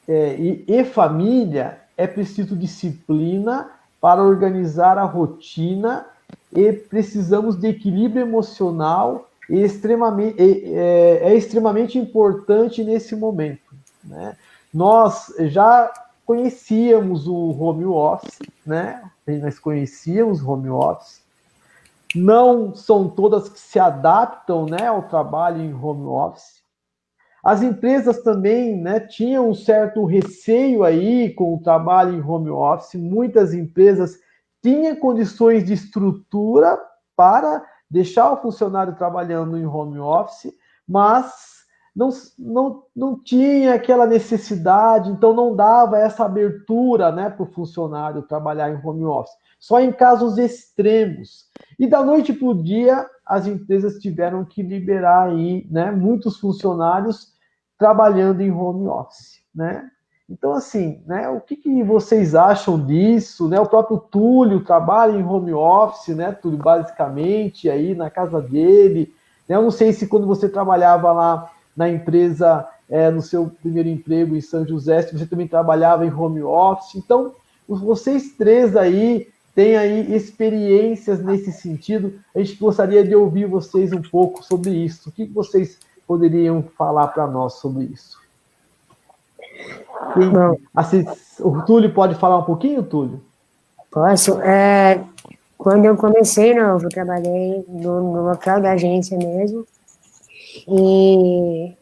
e família é preciso disciplina para organizar a rotina e precisamos de equilíbrio emocional e é extremamente importante nesse momento, né? Nós já conhecíamos o home office, né? Nós conhecíamos o home office. Não são todas que se adaptam, né, ao trabalho em home office. As empresas também, né, tinham um certo receio aí com o trabalho em home office. Muitas empresas tinham condições de estrutura para deixar o funcionário trabalhando em home office, mas não tinha aquela necessidade, então não dava essa abertura, né, para o funcionário trabalhar em home office. Só em casos extremos. E da noite para o dia, as empresas tiveram que liberar aí, né, muitos funcionários trabalhando em home office, né? Então, assim, né, o que vocês acham disso, né? O próprio Túlio trabalha em home office, né, Túlio, basicamente, aí na casa dele, né? Eu não sei se quando você trabalhava lá na empresa, no seu primeiro emprego em São José, se você também trabalhava em home office. Então, vocês três aí têm aí experiências nesse sentido. A gente gostaria de ouvir vocês um pouco sobre isso. O que vocês poderiam falar para nós sobre isso? Bom, Assim, o Túlio pode falar um pouquinho, Túlio? posso. Quando eu comecei novo, eu trabalhei no local da agência mesmo, e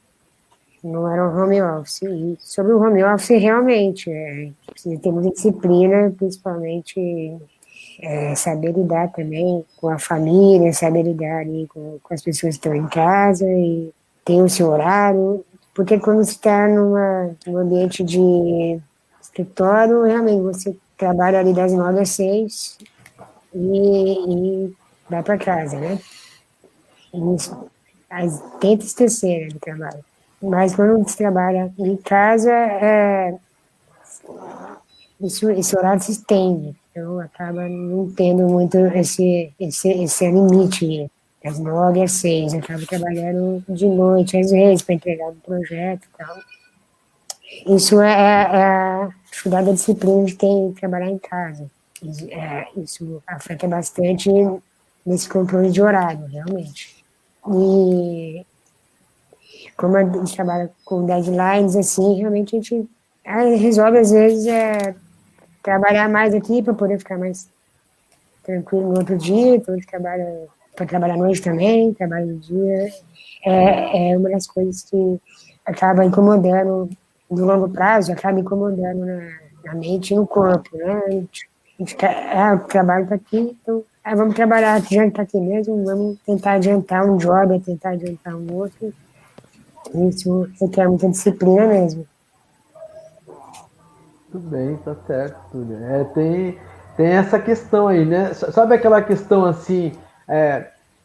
não era um home office. E sobre o home office, realmente, precisa ter muita disciplina, principalmente saber lidar também com a família, saber lidar ali com as pessoas que estão em casa e ter o seu horário, porque quando você está num ambiente de escritório, realmente você trabalha ali das 9 às 6 e vai para casa, né? Isso, tenta esquecer do trabalho. Mas quando você trabalha em casa, esse horário se estende. Então, acaba não tendo muito esse limite das 9 às 6. Acaba trabalhando de noite, às vezes, para entregar um projeto e tal. Isso é a dificuldade da disciplina de ter que trabalhar em casa. Isso afeta bastante nesse controle de horário, realmente. E como a gente trabalha com deadlines, assim, realmente a gente resolve, às vezes, trabalhar mais aqui para poder ficar mais tranquilo no outro dia. Então, a gente trabalha para trabalhar à noite também, trabalha no dia. É uma das coisas que acaba incomodando no longo prazo, acaba incomodando na mente e no corpo, né? A gente o trabalho está aqui, então vamos trabalhar, já que está aqui mesmo, vamos tentar adiantar um job, tentar adiantar um outro. Isso requer muita disciplina mesmo. Tudo bem, tá certo, Túlio. Tem essa questão aí, né? Sabe aquela questão assim,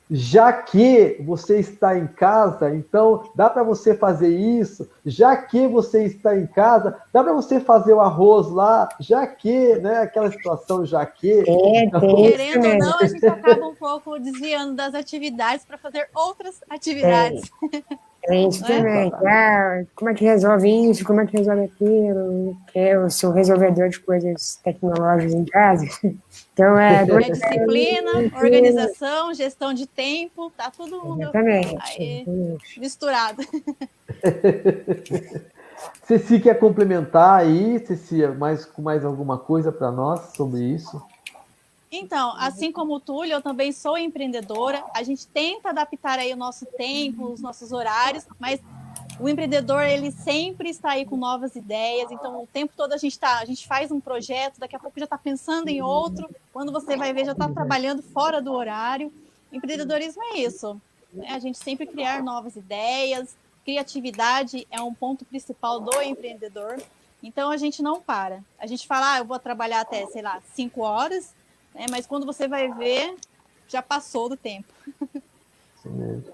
já que você está em casa, então dá para você fazer isso, já que você está em casa, dá para você fazer o arroz lá, já que, né? Aquela situação, já que. Querendo ou não, a gente acaba um pouco desviando das atividades para fazer outras atividades. É isso também. Como é que resolve isso? Como é que resolve aquilo? Eu sou resolvedor de coisas tecnológicas em casa. Então, é disciplina, organização, gestão de tempo, tá tudo aí misturado. Ceci quer complementar aí, Ceci, com mais alguma coisa para nós sobre isso? Então, assim como o Túlio, eu também sou empreendedora. A gente tenta adaptar aí o nosso tempo, os nossos horários, mas o empreendedor, ele sempre está aí com novas ideias. Então, o tempo todo a gente faz um projeto, daqui a pouco já está pensando em outro. Quando você vai ver, já está trabalhando fora do horário. Empreendedorismo é isso, né? A gente sempre criar novas ideias. Criatividade é um ponto principal do empreendedor. Então, a gente não para. A gente fala, eu vou trabalhar até, 5 horas, mas quando você vai ver, já passou do tempo. Sim mesmo.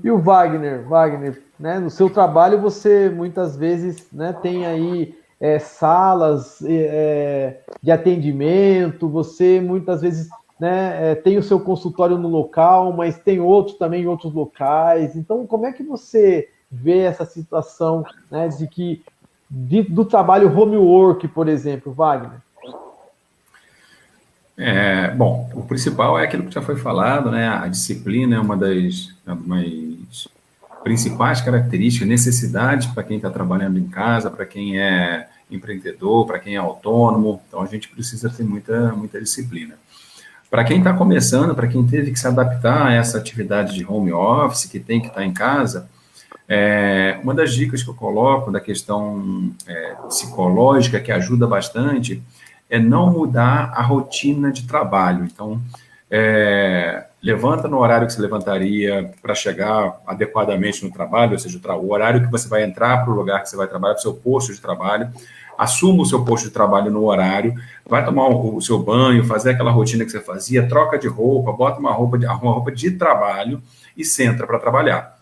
E o Wagner, né, no seu trabalho você muitas vezes, né, tem aí salas de atendimento, você muitas vezes, né, tem o seu consultório no local, mas tem outros também em outros locais. Então, como é que você vê essa situação, né, do trabalho home work, por exemplo, Wagner? Bom, o principal é aquilo que já foi falado, né? A disciplina é uma das principais características, necessidades para quem está trabalhando em casa, para quem é empreendedor, para quem é autônomo. Então, a gente precisa ter muita disciplina. Para quem está começando, para quem teve que se adaptar a essa atividade de home office, que tem que estar em casa, uma das dicas que eu coloco da questão psicológica, que ajuda bastante, é não mudar a rotina de trabalho. Então, levanta no horário que você levantaria para chegar adequadamente no trabalho, ou seja, o horário que você vai entrar para o lugar que você vai trabalhar, para o seu posto de trabalho, assuma o seu posto de trabalho no horário, vai tomar o seu banho, fazer aquela rotina que você fazia, troca de roupa, bota uma roupa de trabalho e senta para trabalhar.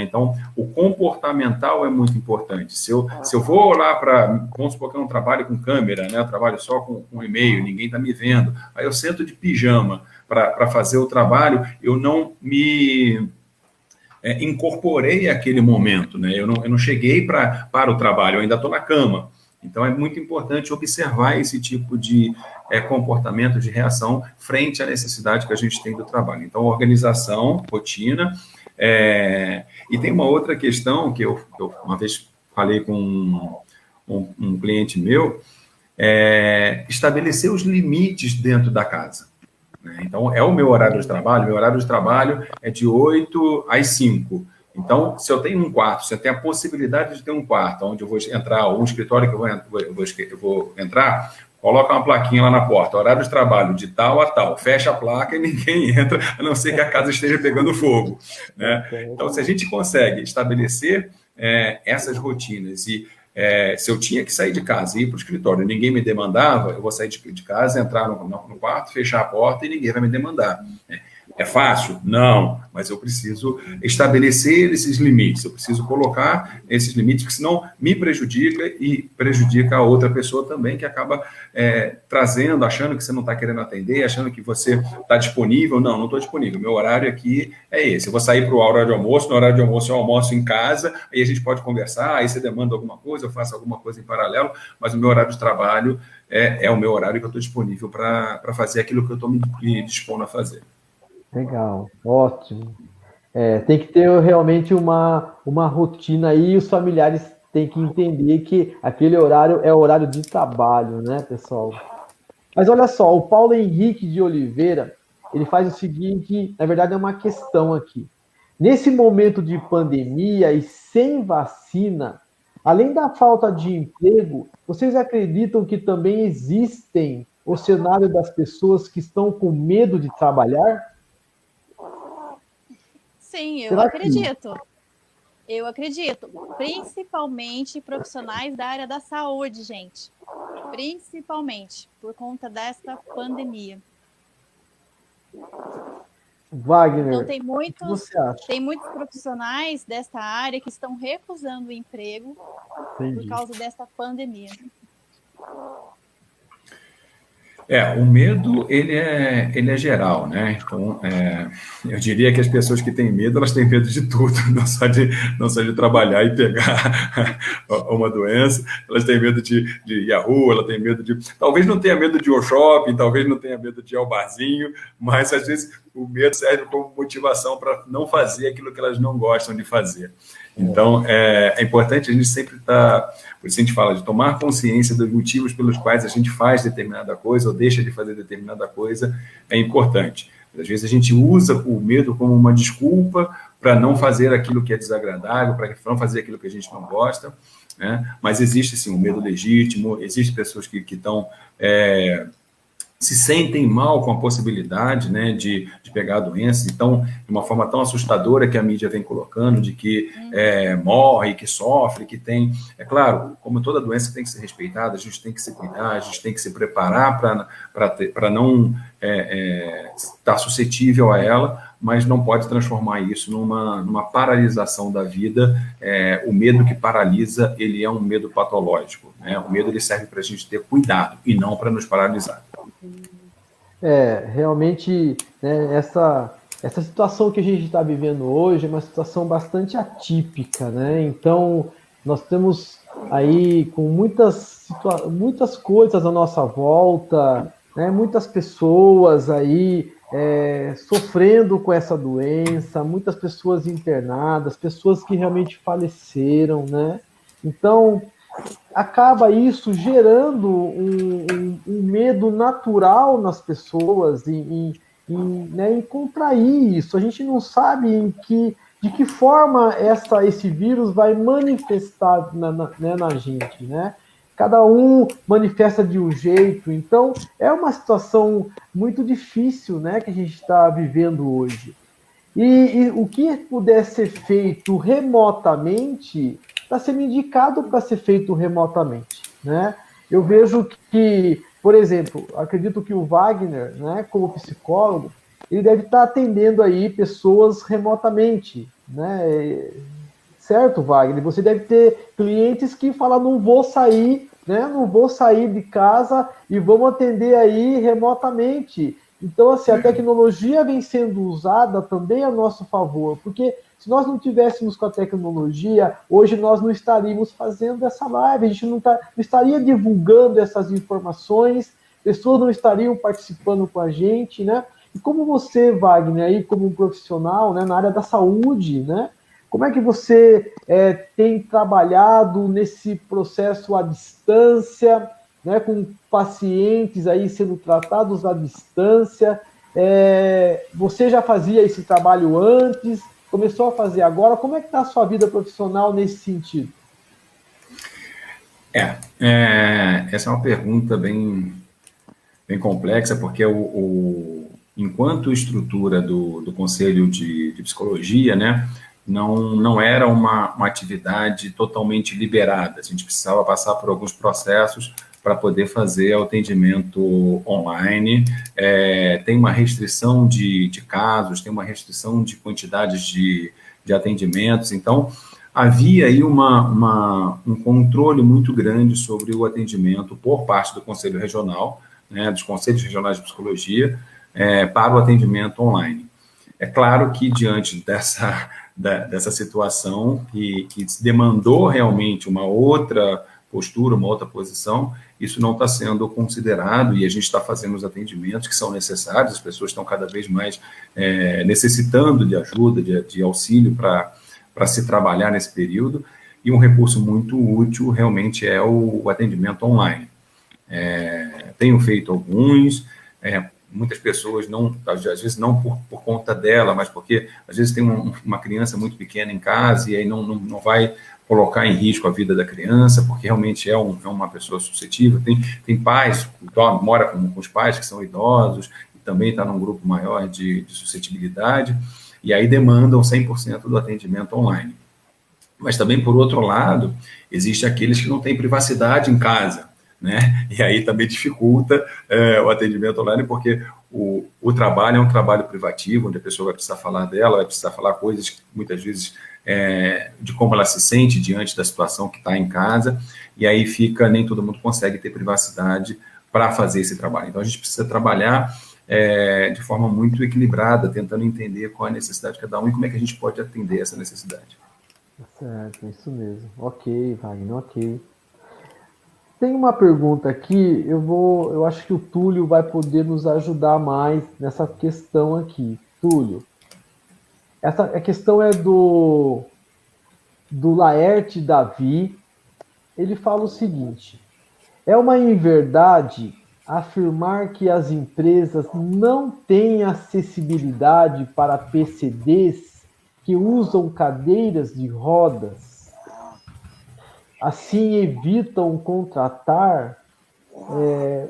Então, o comportamental é muito importante. Se eu vou lá vamos supor que eu não trabalho com câmera, né? Eu trabalho só com e-mail, ninguém está me vendo, aí eu sento de pijama para fazer o trabalho, eu não me incorporei àquele momento, né? Eu não cheguei para o trabalho, eu ainda estou na cama. Então, é muito importante observar esse tipo de comportamento, de reação frente à necessidade que a gente tem do trabalho. Então, organização, rotina. E tem uma outra questão que eu uma vez falei com um cliente meu, estabelecer os limites dentro da casa. Então, é o meu horário de trabalho é de 8 às 5. Então, se eu tenho um quarto, se eu tenho a possibilidade de ter um quarto onde eu vou entrar, ou um escritório que eu vou entrar, coloca uma plaquinha lá na porta, horário de trabalho de tal a tal, fecha a placa e ninguém entra, a não ser que a casa esteja pegando fogo. Né? Então, se a gente consegue estabelecer essas rotinas e se eu tinha que sair de casa e ir para o escritório e ninguém me demandava, eu vou sair de casa, entrar no quarto, fechar a porta e ninguém vai me demandar. É fácil? Não, mas eu preciso estabelecer esses limites, eu preciso colocar esses limites, porque senão me prejudica e prejudica a outra pessoa também, que acaba trazendo, achando que você não está querendo atender, achando que você está disponível. Não estou disponível, meu horário aqui é esse. Eu vou sair para o horário de almoço, no horário de almoço eu almoço em casa, aí a gente pode conversar, aí você demanda alguma coisa, eu faço alguma coisa em paralelo, mas o meu horário de trabalho é o meu horário que eu estou disponível para fazer aquilo que eu estou me dispondo a fazer. Legal, ótimo. Tem que ter realmente uma rotina aí, e os familiares têm que entender que aquele horário é o horário de trabalho, né, pessoal? Mas olha só, o Paulo Henrique de Oliveira, ele faz o seguinte, na verdade é uma questão aqui. Nesse momento de pandemia e sem vacina, além da falta de emprego, vocês acreditam que também existem o cenário das pessoas que estão com medo de trabalhar? Sim, eu acredito. Eu acredito. Principalmente profissionais da área da saúde, gente. Principalmente por conta desta pandemia. Wagner, então, o que você acha? Tem muitos profissionais desta área que estão recusando o emprego por causa desta pandemia. O medo, ele é geral, né? Então, eu diria que as pessoas que têm medo, elas têm medo de tudo, não só de trabalhar e pegar uma doença, elas têm medo de ir à rua, elas têm medo de... Talvez não tenha medo de ir ao shopping, talvez não tenha medo de ir ao barzinho, mas, às vezes, o medo serve como motivação para não fazer aquilo que elas não gostam de fazer. Então, é importante a gente sempre estar... Por isso a gente fala de tomar consciência dos motivos pelos quais a gente faz determinada coisa ou deixa de fazer determinada coisa, é importante. Às vezes a gente usa o medo como uma desculpa para não fazer aquilo que é desagradável, para não fazer aquilo que a gente não gosta, né? Mas existe, sim, um medo legítimo, existem pessoas que estão... se sentem mal com a possibilidade, né, de pegar doenças, então, de uma forma tão assustadora que a mídia vem colocando, de que morre, que sofre, que tem... É claro, como toda doença tem que ser respeitada, a gente tem que se cuidar, a gente tem que se preparar para não estar suscetível a ela, mas não pode transformar isso numa paralisação da vida. O medo que paralisa, ele é um medo patológico, né? O medo, ele serve para a gente ter cuidado e não para nos paralisar. Realmente, né, essa situação que a gente está vivendo hoje é uma situação bastante atípica, né? Então, nós temos aí com muitas coisas à nossa volta, né? Muitas pessoas aí sofrendo com essa doença, muitas pessoas internadas, pessoas que realmente faleceram, né? Então, acaba isso gerando um medo natural nas pessoas né, em contrair isso. A gente não sabe de que forma esse vírus vai manifestar né, na gente, né? Cada um manifesta de um jeito, então é uma situação muito difícil, né, que a gente está vivendo hoje. E o que puder ser feito remotamente está sendo indicado para ser feito remotamente, né? Eu vejo que, por exemplo, acredito que o Wagner, né, como psicólogo, ele deve estar atendendo aí pessoas remotamente, né? Certo, Wagner? Você deve ter clientes que falam, não vou sair, né? Não vou sair de casa e vamos atender aí remotamente. Então, assim, a tecnologia vem sendo usada também a nosso favor, porque se nós não tivéssemos com a tecnologia, hoje nós não estaríamos fazendo essa live, a gente não estaria divulgando essas informações, pessoas não estariam participando com a gente, né? E como você, Wagner, aí como um profissional, né, na área da saúde, né? Como é que você tem trabalhado nesse processo à distância, né, com pacientes aí sendo tratados à distância? Você já fazia esse trabalho antes? Começou a fazer agora? Como é que está a sua vida profissional nesse sentido? Essa é uma pergunta bem complexa, porque enquanto estrutura do Conselho de Psicologia, né, não era uma atividade totalmente liberada. A gente precisava passar por alguns processos para poder fazer o atendimento online. Tem uma restrição de casos, tem uma restrição de quantidades de atendimentos. Então, havia aí um controle muito grande sobre o atendimento por parte do Conselho Regional, né, dos Conselhos Regionais de Psicologia, para o atendimento online. É claro que, diante dessa situação que demandou realmente uma outra postura, uma outra posição, isso não está sendo considerado e a gente está fazendo os atendimentos que são necessários, as pessoas estão cada vez mais necessitando de ajuda, de auxílio para se trabalhar nesse período, e um recurso muito útil realmente é o atendimento online. Tenho feito alguns, muitas pessoas não, às vezes não por conta dela, mas porque às vezes tem uma criança muito pequena em casa e aí não vai colocar em risco a vida da criança, porque realmente é uma pessoa suscetível. Tem pais, mora com os pais que são idosos, e também está num grupo maior de suscetibilidade, e aí demandam 100% do atendimento online. Mas também, por outro lado, existe aqueles que não têm privacidade em casa, né? E aí também dificulta o atendimento online, porque o trabalho é um trabalho privativo, onde a pessoa vai precisar falar dela, vai precisar falar coisas que muitas vezes de como ela se sente diante da situação que está em casa, e aí nem todo mundo consegue ter privacidade para fazer esse trabalho. Então a gente precisa trabalhar de forma muito equilibrada, tentando entender qual é a necessidade de cada um e como é que a gente pode atender essa necessidade. Certo, isso mesmo. Ok, Wagner, ok. Tem uma pergunta aqui, eu acho que o Túlio vai poder nos ajudar mais nessa questão aqui. Túlio, a questão é do Laerte Davi. Ele fala o seguinte: é uma inverdade afirmar que as empresas não têm acessibilidade para PCDs que usam cadeiras de rodas, assim evitam contratar?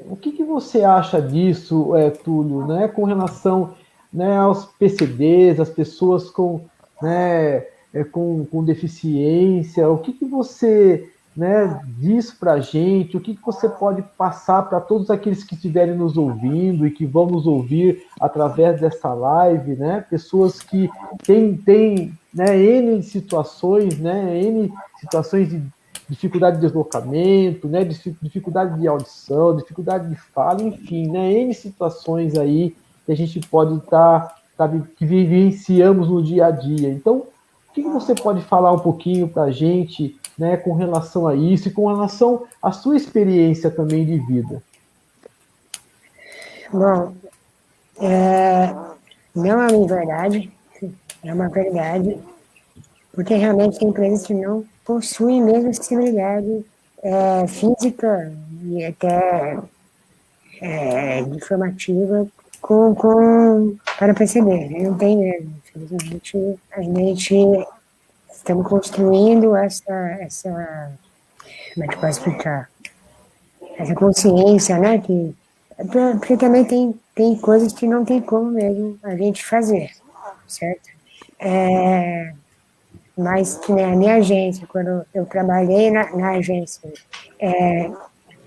O que você acha disso, Túlio, né, com relação, né, aos PCDs, as pessoas né, com deficiência? O que você, né, diz para a gente? O que você pode passar para todos aqueles que estiverem nos ouvindo e que vão nos ouvir através dessa live, né? Pessoas que têm né, N situações, né, N situações dificuldade de deslocamento, né, dificuldade de audição, dificuldade de fala, enfim, né, N situações aí que a gente pode que vivenciamos no dia a dia. Então, o que você pode falar um pouquinho para a gente, né, com relação a isso e com relação à sua experiência também de vida? Bom, não é uma verdade, porque realmente tem empresas que não possuem mesmo acessibilidade física e até informativa para perceber, né? Não tem mesmo. Infelizmente, a gente estamos construindo essa como é que eu posso explicar? Essa consciência, né? Porque também tem coisas que não tem como mesmo a gente fazer, certo? Mas que nem a minha agência, quando eu trabalhei na agência,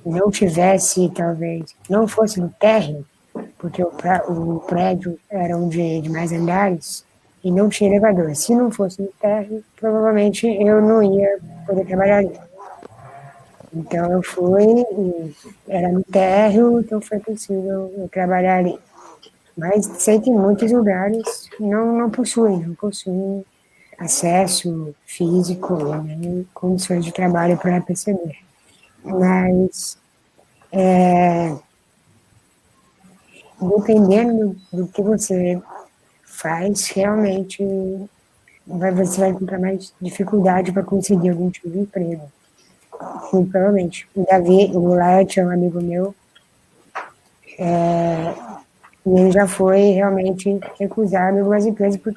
não tivesse, talvez, não fosse no térreo, porque o prédio era um de mais andares e não tinha elevador. Se não fosse no térreo, provavelmente eu não ia poder trabalhar ali. Então eu fui, e era no térreo, então foi possível eu trabalhar ali. Mas sei que muitos lugares não possuem acesso físico, nem condições de trabalho para perceber. Mas, dependendo do que você faz, realmente você vai encontrar mais dificuldade para conseguir algum tipo de emprego. Muito provavelmente. O Davi, o Laert é um amigo meu, e ele já foi realmente recusado em algumas empresas por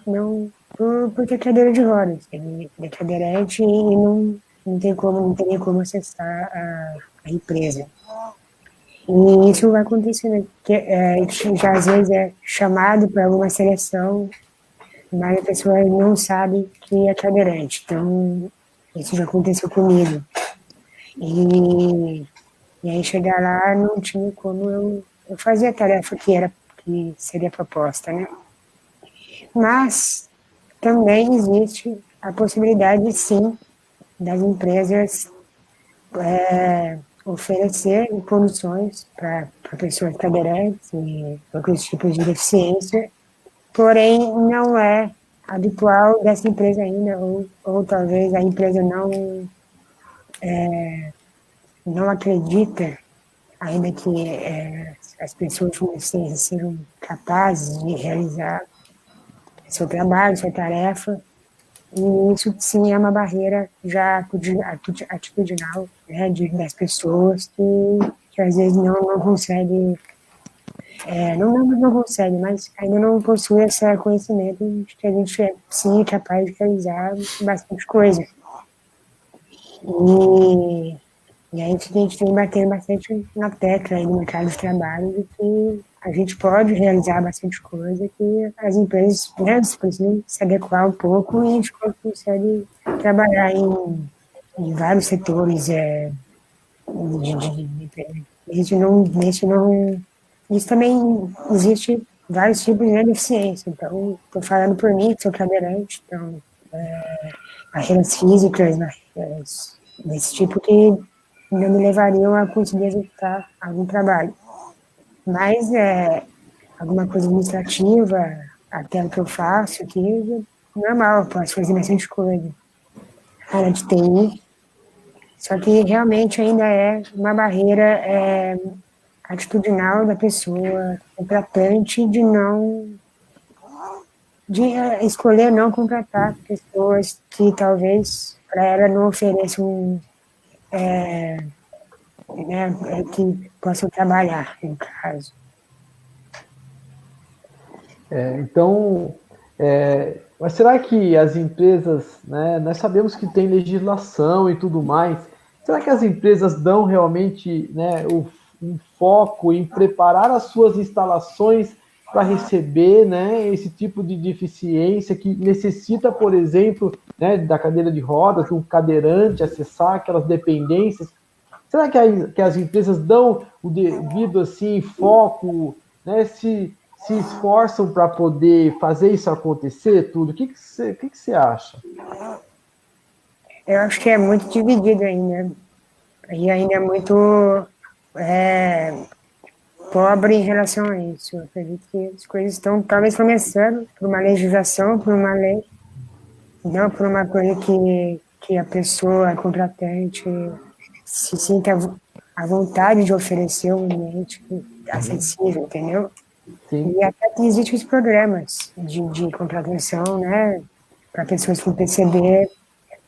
ter cadeira de rodas. Ele é cadeirante e não teria como acessar a empresa. E isso vai acontecendo, já às vezes é chamado para alguma seleção, mas a pessoa não sabe que é cadeirante. Então, isso já aconteceu comigo. E aí chegar lá não tinha como eu fazer a tarefa que seria proposta, né? Mas também existe a possibilidade, sim, das empresas oferecer condições para pessoas cadeirantes e outros tipos de deficiência, porém não é habitual dessa empresa ainda, ou talvez a empresa não acredita ainda que as pessoas com deficiência sejam capazes de realizar seu trabalho, sua tarefa, e isso sim é uma barreira já atitudinal, né, das pessoas que às vezes não consegue, não consegue, mas ainda não possui esse conhecimento de que a gente sim é capaz de realizar bastante coisa. E aí a gente tem batendo bastante na tecla aí no mercado de trabalho de que a gente pode realizar bastante coisa, que as empresas grandes precisam se adequar um pouco e a gente consegue trabalhar em vários setores. Isso também existe vários tipos de deficiência. Então, estou falando por mim, que sou cadeirante, então, barreiras físicas, barreiras desse tipo que não me levariam a conseguir executar algum trabalho. Mas alguma coisa administrativa, até o que eu faço aqui, normal, posso fazer bastante coisa. Área de TI, só que realmente ainda é uma barreira atitudinal da pessoa, contratante, de escolher não contratar pessoas que talvez para ela não ofereçam que possam trabalhar, no caso. Então, mas será que as empresas, né, nós sabemos que tem legislação e tudo mais, será que as empresas dão realmente, né, um foco em preparar as suas instalações para receber, né, esse tipo de deficiência que necessita, por exemplo, né, da cadeira de rodas, um cadeirante acessar aquelas dependências? Será que as empresas dão o devido assim, foco, né, se esforçam para poder fazer isso acontecer, tudo? O que você acha? Eu acho que é muito dividido ainda. E ainda é muito pobre em relação a isso. Eu acredito que as coisas estão talvez começando por uma legislação, por uma lei, não por uma coisa que a pessoa, a contratante, se sinta à vontade de oferecer um ambiente acessível, entendeu? Sim. E até que existem os programas de contratação, né, para pessoas com PCD,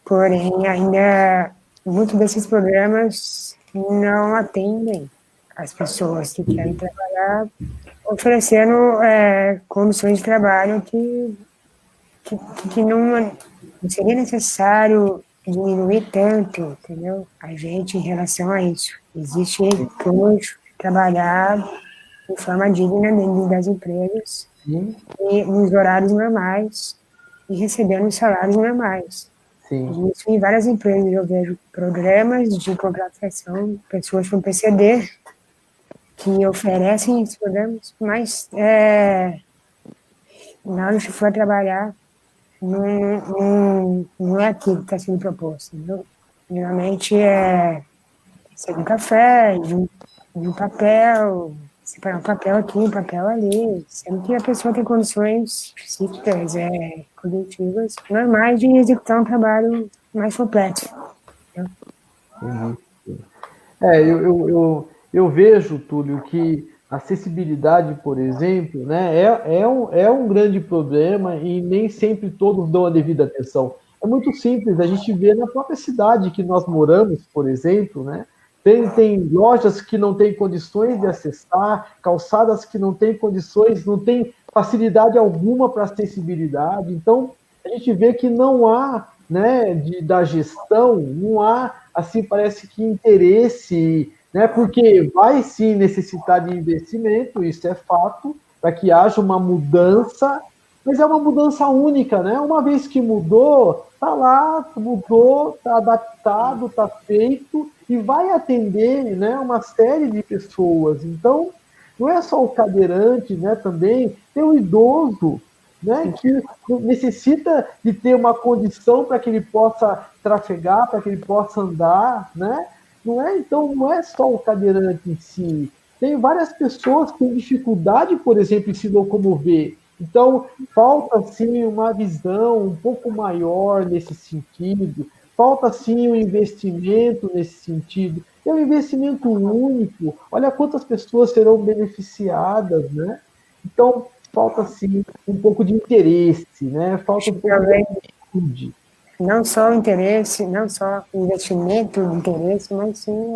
porém, ainda muitos desses programas não atendem as pessoas que querem trabalhar, oferecendo condições de trabalho que não seria necessário diminuir tanto, entendeu? A gente em relação a isso. Existe como trabalhar de forma digna dentro das empresas Sim. e nos horários normais e recebendo salários normais. Sim. Isso em várias empresas eu vejo programas de contratação, pessoas com PCD que oferecem esses programas, mas na hora que for trabalhar, não é aquilo que está sendo proposto, entendeu? Geralmente receber um café, de um papel, separar um papel aqui, um papel ali, sendo que a pessoa tem condições psíquicas, cognitivas, normais de executar um trabalho mais completo. Entendi. Eu vejo, Túlio, que a acessibilidade, por exemplo, né, é um grande problema e nem sempre todos dão a devida atenção. É muito simples, a gente vê na própria cidade que nós moramos, por exemplo, né, tem lojas que não têm condições de acessar, calçadas que não têm condições, não tem facilidade alguma para acessibilidade. Então, a gente vê que não há, né, da gestão, não há, assim, parece que interesse, né, porque vai sim necessitar de investimento, isso é fato, para que haja uma mudança, mas é uma mudança única, né? Uma vez que mudou, tá lá, mudou, tá adaptado, tá feito e vai atender, né, uma série de pessoas. Então, não é só o cadeirante, né, também tem o idoso, né, que necessita de ter uma condição para que ele possa trafegar, para que ele possa andar, né? Então, não é só o cadeirante em si. Tem várias pessoas que têm dificuldade, por exemplo, em se locomover. Então, falta, sim, uma visão um pouco maior nesse sentido, falta, sim, um investimento nesse sentido. É um investimento único. Olha quantas pessoas serão beneficiadas, né? Então, falta, sim, um pouco de interesse, né? Falta um pouco de atitude. Não só o interesse, não só o investimento de interesse, mas sim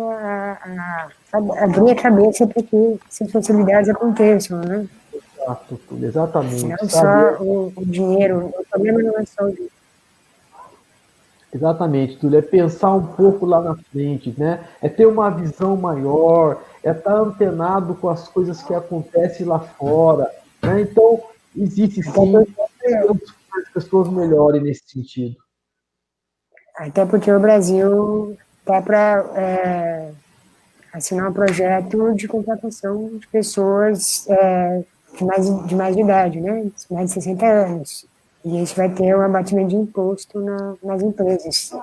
abrir a cabeça para que essas possibilidades aconteçam, né? Exato, exatamente. Não Sabe? só o dinheiro, o problema não é só o dinheiro. Exatamente, Túlio. É pensar um pouco lá na frente, né? É ter uma visão maior, é estar antenado com as coisas que acontecem lá fora, né? Então, existe sim, esperamos que as pessoas melhorem nesse sentido. Até porque o Brasil está para assinar um projeto de contratação de pessoas de mais idade, né? Mais de 60 anos. E isso vai ter um abatimento de imposto nas empresas.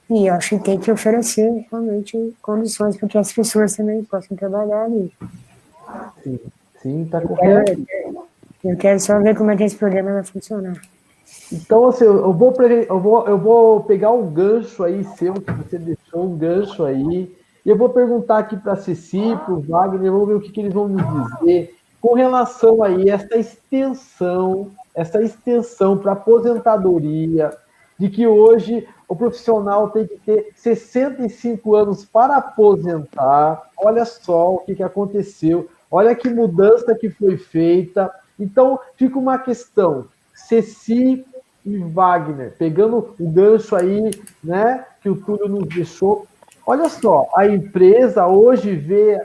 E eu acho que tem que oferecer realmente condições para que as pessoas também possam trabalhar ali. Sim, está correto. Eu quero só ver como é que esse programa vai funcionar. Então, assim, eu vou pegar um gancho aí seu, que você deixou um gancho aí, e eu vou perguntar aqui para a Ceci, para o Wagner, vamos ver o que eles vão nos dizer com relação aí a essa extensão para aposentadoria, de que hoje o profissional tem que ter 65 anos para aposentar. Olha só o que aconteceu, olha que mudança que foi feita. Então, fica uma questão, Ceci e Wagner, pegando o gancho aí, né, que o Túlio nos deixou. Olha só, a empresa hoje vê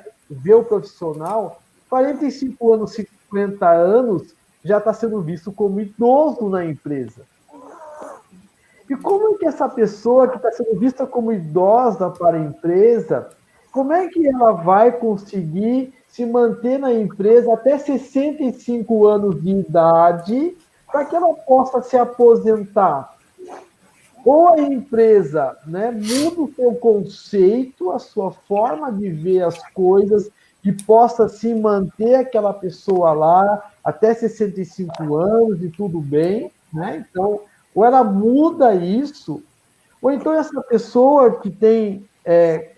o profissional, 45 anos, 50 anos, já está sendo visto como idoso na empresa. E como é que essa pessoa que está sendo vista como idosa para a empresa, como é que ela vai conseguir se manter na empresa até 65 anos de idade para que ela possa se aposentar? ou a empresa, né, muda o seu conceito, a sua forma de ver as coisas, e possa assim manter aquela pessoa lá até 65 anos e tudo bem, né? Então, ou ela muda isso, ou então essa pessoa que tem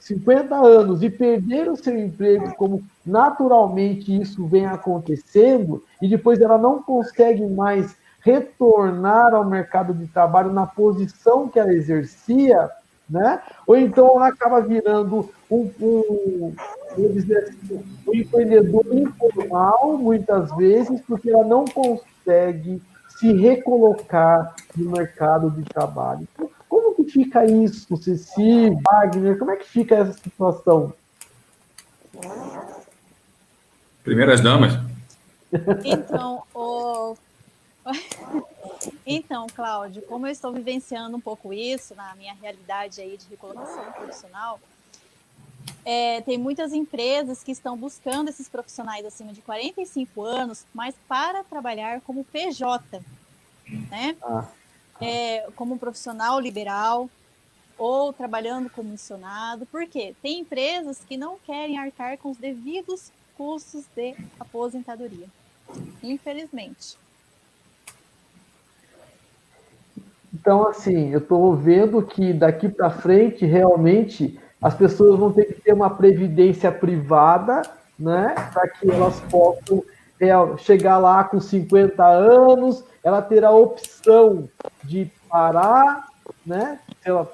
50 anos e perder o seu emprego, como naturalmente isso vem acontecendo, e depois ela não consegue mais retornar ao mercado de trabalho na posição que ela exercia, né? Ou então ela acaba virando vou dizer assim, um empreendedor informal, muitas vezes, porque ela não consegue se recolocar no mercado de trabalho. Então, como que fica isso, Ceci, Wagner? Como é que fica essa situação? Primeiras damas. Então, então, Cláudio, como eu estou vivenciando um pouco isso na minha realidade aí de recolocação profissional, tem muitas empresas que estão buscando esses profissionais acima de 45 anos, mas para trabalhar como PJ, né? Como um profissional liberal ou trabalhando como missionado. Por quê? Tem empresas que não querem arcar com os devidos custos de aposentadoria, infelizmente. Então, assim, eu estou vendo que daqui para frente, realmente, as pessoas vão ter que ter uma previdência privada, né, para que elas possam chegar lá com 50 anos, ela ter a opção de parar, né, se ela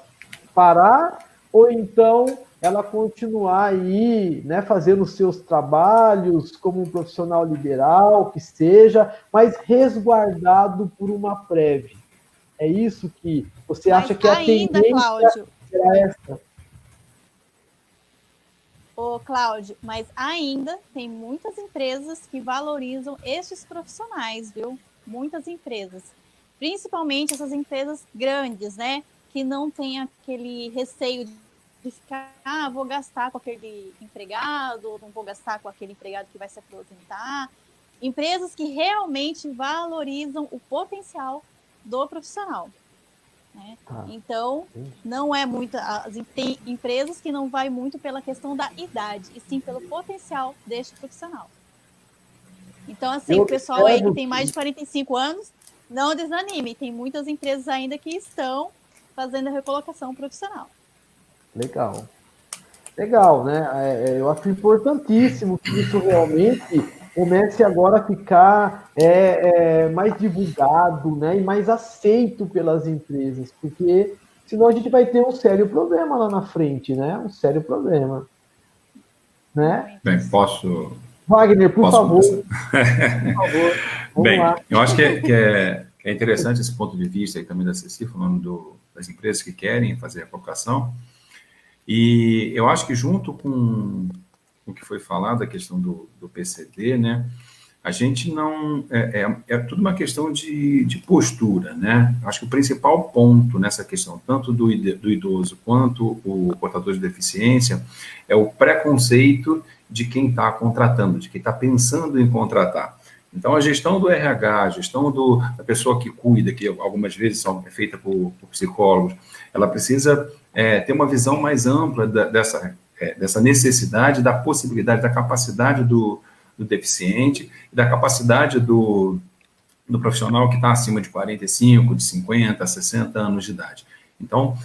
parar, ou então ela continuar aí, né, fazendo os seus trabalhos como um profissional liberal, que seja, mas resguardado por uma prévia. É isso que você acha que a tendência Cláudio, será essa? Cláudio, mas ainda tem muitas empresas que valorizam esses profissionais, viu? Muitas empresas. Principalmente essas empresas grandes, né? Que não tem aquele receio de ficar, vou gastar com aquele empregado, ou não vou gastar com aquele empregado que vai se aposentar. Empresas que realmente valorizam o potencial do profissional. Né? Então, não é muito. Tem empresas que não vai muito pela questão da idade, e sim pelo potencial deste profissional. Então, assim, o pessoal aí que tem mais de 45 anos, não desanime. Tem muitas empresas ainda que estão fazendo a recolocação profissional. Legal. Legal, né? Eu acho importantíssimo que isso realmente comece agora a ficar mais divulgado, né? E mais aceito pelas empresas, porque senão a gente vai ter um sério problema lá na frente, né? Um sério problema. Né? Bem, posso... Wagner, por favor. Por favor. Bem, lá. Eu acho que é interessante esse ponto de vista aí também da Ceci, falando das empresas que querem fazer a colocação. E eu acho que junto com o que foi falado, a questão do PCD, né, a gente não... É tudo uma questão de postura, né? Acho que o principal ponto nessa questão, tanto do idoso quanto o portador de deficiência, é o preconceito de quem está contratando, de quem está pensando em contratar. Então, a gestão do RH, a gestão da pessoa que cuida, que algumas vezes é feita por psicólogos, ela precisa ter uma visão mais ampla dessa necessidade, da possibilidade, da capacidade do deficiente, da capacidade do profissional que está acima de 45, de 50, 60 anos de idade. Então,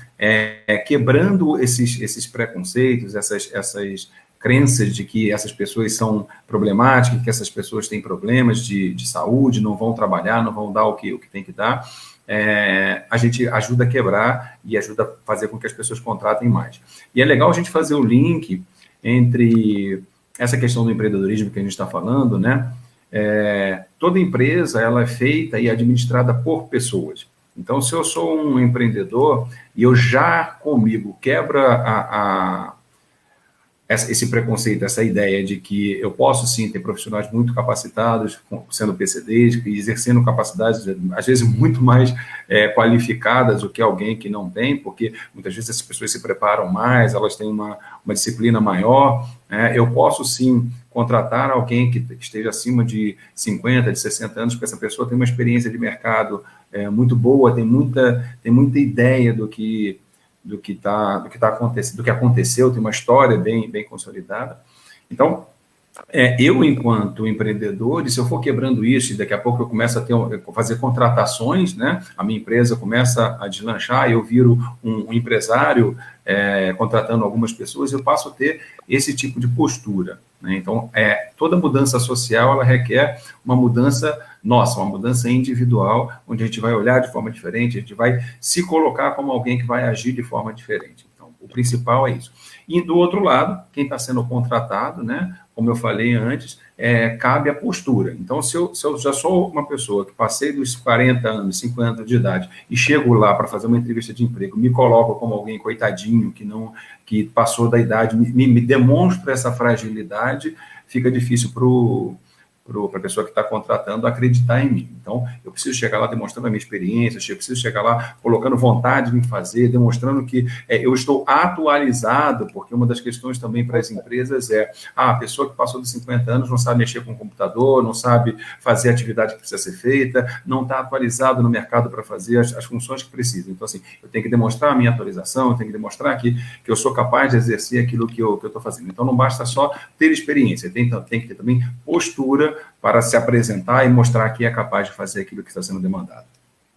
quebrando esses preconceitos, essas crenças de que essas pessoas são problemáticas, que essas pessoas têm problemas de saúde, não vão trabalhar, não vão dar o que tem que dar, a gente ajuda a quebrar e ajuda a fazer com que as pessoas contratem mais. E é legal a gente fazer o link entre essa questão do empreendedorismo que a gente está falando, né? Toda empresa ela é feita e administrada por pessoas. Então, se eu sou um empreendedor e eu já comigo quebro esse preconceito, essa ideia de que eu posso, sim, ter profissionais muito capacitados, sendo PCDs, e exercendo capacidades, às vezes, muito mais qualificadas do que alguém que não tem, porque muitas vezes essas pessoas se preparam mais, elas têm uma disciplina maior. Eu posso, sim, contratar alguém que esteja acima de 50, de 60 anos, porque essa pessoa tem uma experiência de mercado muito boa, tem muita ideia do que aconteceu, tem uma história bem consolidada. Então, eu, enquanto empreendedor, e se eu for quebrando isso, e daqui a pouco eu começo a fazer contratações, né? A minha empresa começa a deslanchar, eu viro um empresário contratando algumas pessoas, eu passo a ter esse tipo de postura, né? Então, toda mudança social, ela requer uma mudança nossa, uma mudança individual, onde a gente vai olhar de forma diferente, a gente vai se colocar como alguém que vai agir de forma diferente. Então, o principal é isso. E, do outro lado, quem está sendo contratado, né, como eu falei antes, cabe a postura. Então, se eu já sou uma pessoa que passei dos 40 anos, 50 anos de idade, e chego lá para fazer uma entrevista de emprego, me coloco como alguém coitadinho, que passou da idade, me demonstra essa fragilidade, fica difícil para a pessoa que está contratando acreditar em mim. Então, eu preciso chegar lá demonstrando a minha experiência, eu preciso chegar lá colocando vontade em fazer, demonstrando que eu estou atualizado, porque uma das questões também para as empresas a pessoa que passou dos 50 anos não sabe mexer com o computador, não sabe fazer a atividade que precisa ser feita, não está atualizado no mercado para fazer as funções que precisa. Então, assim, eu tenho que demonstrar a minha atualização, eu tenho que demonstrar que eu sou capaz de exercer aquilo que eu estou fazendo. Então, não basta só ter experiência, tem que ter também postura para se apresentar e mostrar que é capaz de fazer aquilo que está sendo demandado.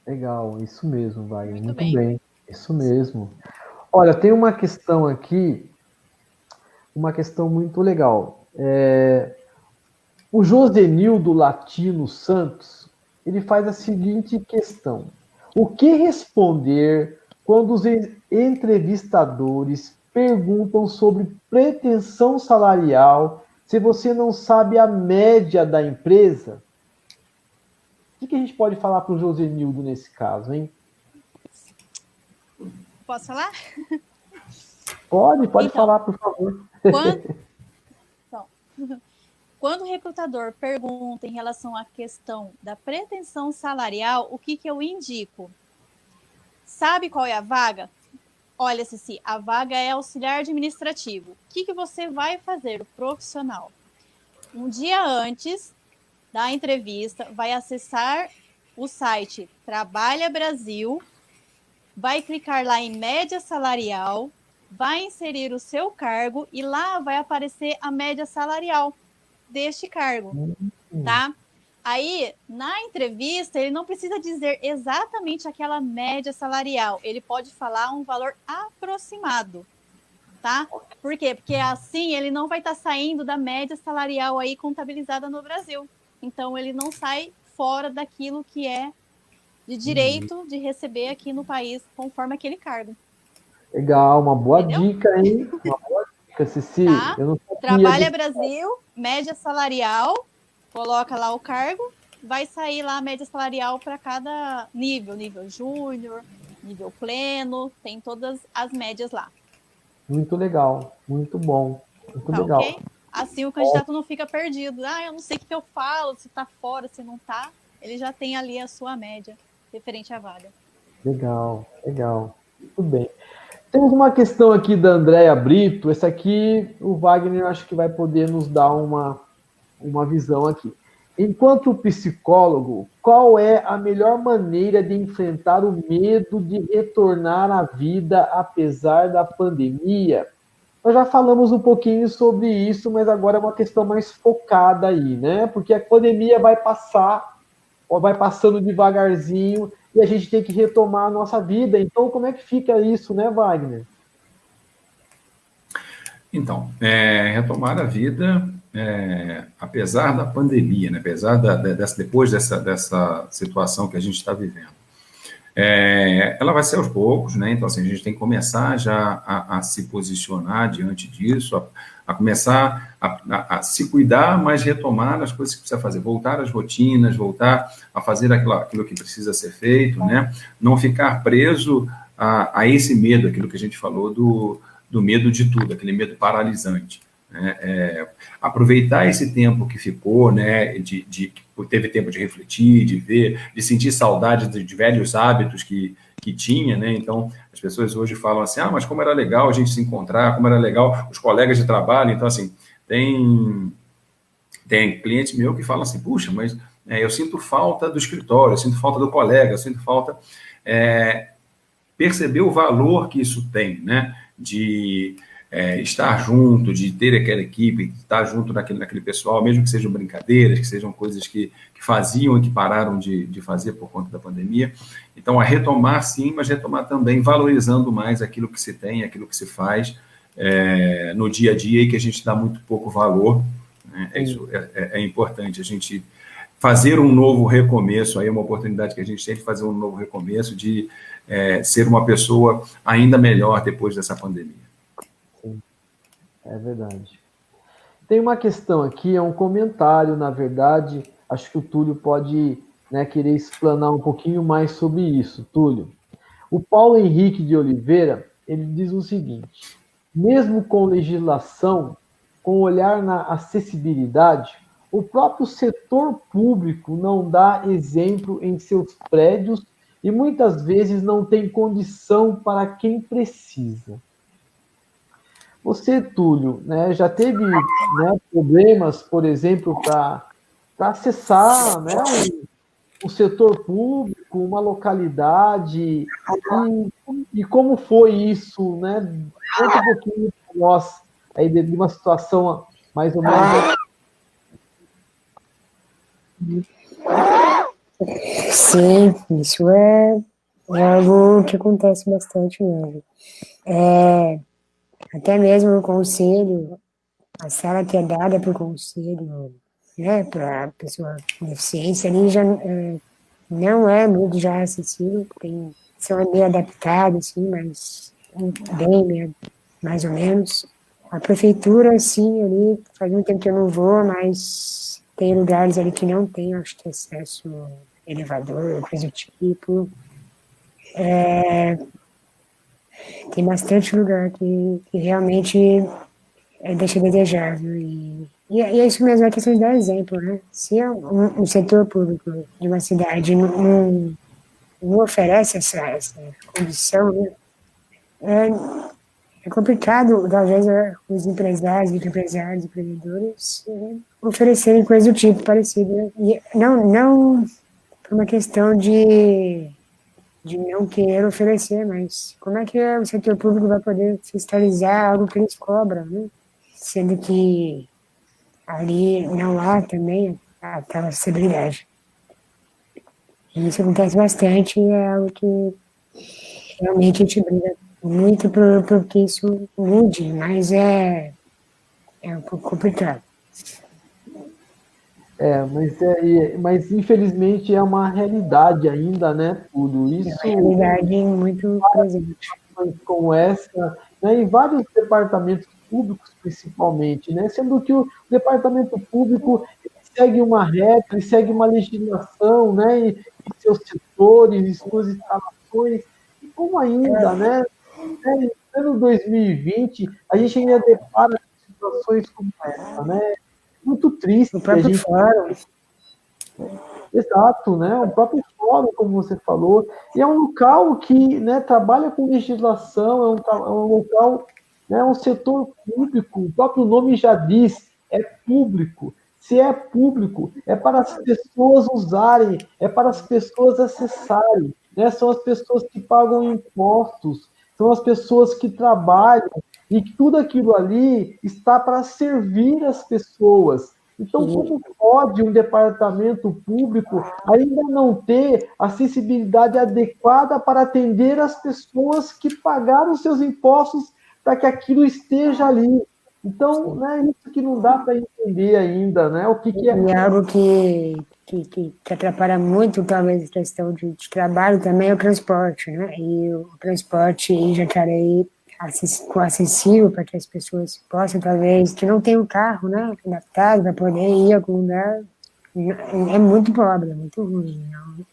Legal, isso mesmo, Wagner. Muito Muito bem. bem, isso mesmo. Olha, tem uma questão aqui, uma questão muito legal. O Josenildo Latino Santos, ele faz a seguinte questão: o que responder quando os entrevistadores perguntam sobre pretensão salarial se você não sabe a média da empresa? O que a gente pode falar para o Josenildo nesse caso, hein? Posso falar? Pode Então, falar, por favor. Quando o recrutador pergunta em relação à questão da pretensão salarial, o que eu indico? Sabe qual é a vaga? Olha, Ceci, a vaga é auxiliar administrativo. O que você vai fazer, o profissional? Um dia antes da entrevista, vai acessar o site Trabalha Brasil, vai clicar lá em média salarial, vai inserir o seu cargo e lá vai aparecer a média salarial deste cargo, tá? Aí, na entrevista, ele não precisa dizer exatamente aquela média salarial, ele pode falar um valor aproximado, tá? Por quê? Porque assim ele não vai estar saindo da média salarial aí contabilizada no Brasil. Então, ele não sai fora daquilo que é de direito de receber aqui no país, conforme aquele cargo. Legal, uma boa Entendeu? dica, hein? Uma boa dica, Ceci. Tá? Eu não sabia Trabalha disso. Brasil, média salarial, coloca lá o cargo, vai sair lá a média salarial para cada nível júnior, nível pleno, tem todas as médias lá. Muito legal, muito bom, muito Tá legal. ok? Assim o candidato não fica perdido. Eu não sei o que eu falo, se tá fora, se não tá. Ele já tem ali a sua média referente à vaga. Legal, legal. Muito bem. Temos uma questão aqui da Andréia Brito. Essa aqui o Wagner acho que vai poder nos dar uma visão aqui. Enquanto psicólogo, qual é a melhor maneira de enfrentar o medo de retornar à vida apesar da pandemia? Nós já falamos um pouquinho sobre isso, mas agora é uma questão mais focada aí, né? Porque a pandemia vai passar, ou vai passando devagarzinho, e a gente tem que retomar a nossa vida. Então, como é que fica isso, né, Wagner? Então, retomar a vida, apesar da pandemia, né? Apesar depois dessa situação que a gente está vivendo. Ela vai ser aos poucos, né? Então, assim, a gente tem que começar já a se posicionar diante disso, a começar a se cuidar, mas retomar as coisas que precisa fazer, voltar às rotinas, voltar a fazer aquilo que precisa ser feito, né? Não ficar preso a esse medo, aquilo que a gente falou do medo de tudo, aquele medo paralisante. Né? Aproveitar esse tempo que ficou, né, teve tempo de refletir, de ver, de sentir saudade de velhos hábitos que tinha, né? Então, as pessoas hoje falam assim, mas como era legal a gente se encontrar, como era legal os colegas de trabalho. Então, assim, tem clientes meus que falam assim, puxa, mas eu sinto falta do escritório, eu sinto falta do colega, eu sinto falta... perceber o valor que isso tem, né? De estar junto, de ter aquela equipe, de estar junto naquele pessoal, mesmo que sejam brincadeiras, que sejam coisas que faziam e que pararam de fazer por conta da pandemia. Então, a retomar sim, mas retomar também valorizando mais aquilo que se tem, aquilo que se faz no dia a dia e que a gente dá muito pouco valor. Né? Isso é importante, a gente fazer um novo recomeço, aí é uma oportunidade que a gente tem de fazer um novo recomeço, de ser uma pessoa ainda melhor depois dessa pandemia. Sim, é verdade. Tem uma questão aqui, é um comentário, na verdade, acho que o Túlio pode, né, querer explanar um pouquinho mais sobre isso. Túlio, o Paulo Henrique de Oliveira, ele diz o seguinte, mesmo com legislação, com olhar na acessibilidade, o próprio setor público não dá exemplo em seus prédios e muitas vezes não tem condição para quem precisa. Você, Túlio, né, já teve, né, problemas, por exemplo, para acessar, né, um setor público, uma localidade, e como foi isso, né? Conta um pouquinho para nós aí de uma situação mais ou menos. Sim, isso é algo que acontece bastante mesmo. Até mesmo o conselho, a sala que é dada para o conselho, né, para a pessoa com deficiência, ali já não é muito já acessível, são meio adaptados, assim, mas bem, mais ou menos. A prefeitura, sim, ali, faz um tempo que eu não vou, mas tem lugares ali que não tem, acho que acesso elevador, coisa do tipo. Tem bastante lugar que realmente deixa a desejar, viu? E é isso mesmo, é questão de dar exemplo, né? Se um setor público de uma cidade não oferece essa condição, né? É complicado, talvez, os empresários, microempresários, empreendedores oferecerem coisa do tipo parecido, né? E não por uma questão de não querer oferecer, mas como é que o setor público vai poder fiscalizar algo que eles cobram, né? Sendo que ali não há também aquela acessibilidade. E isso acontece bastante e é algo que realmente a gente briga muito por que isso mude, mas é um pouco complicado. Mas infelizmente é uma realidade ainda, né, Túlio? Isso É uma realidade muito presente. Como essa, né, em vários departamentos públicos, principalmente, né? Sendo que o departamento público segue uma regra, ele segue uma legislação, né? Em seus setores, em suas instalações, e como ainda, né? No ano 2020, a gente ainda depara com situações como essa, né? Muito triste. O próprio fórum. Exato, né? O próprio fórum, como você falou, e é um local que, né, trabalha com legislação, é um local, né, um setor público, o próprio nome já diz, é público. Se é público, é para as pessoas usarem, é para as pessoas acessarem, né? São as pessoas que pagam impostos, são as pessoas que trabalham, e tudo aquilo ali está para servir as pessoas. Então, como pode um departamento público ainda não ter acessibilidade adequada para atender as pessoas que pagaram seus impostos para que aquilo esteja ali? Então, né, isso que não dá para entender ainda, né? O que é... E algo que atrapalha muito, talvez, a questão de trabalho também é o transporte, né? E o transporte em Jacareí acessível para que as pessoas possam, talvez, que não tem um carro, né, adaptado para poder ir a algum lugar, é muito pobre, é muito ruim. Não?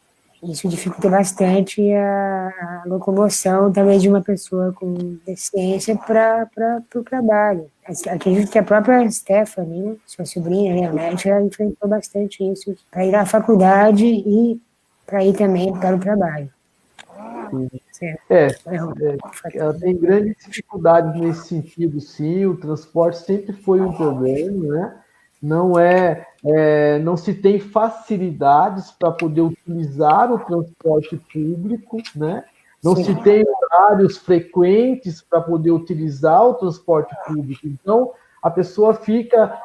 Isso dificulta bastante a locomoção também de uma pessoa com deficiência para o trabalho. Acredito que a própria Stephanie, né, sua sobrinha, realmente, ela enfrentou bastante isso para ir à faculdade e para ir também para o trabalho. Certo. Ela tem grandes dificuldades nesse sentido, sim. O transporte sempre foi um problema, né? Não se tem facilidades para poder utilizar o transporte público, né? Não se tem horários frequentes para poder utilizar o transporte público. Então, a pessoa fica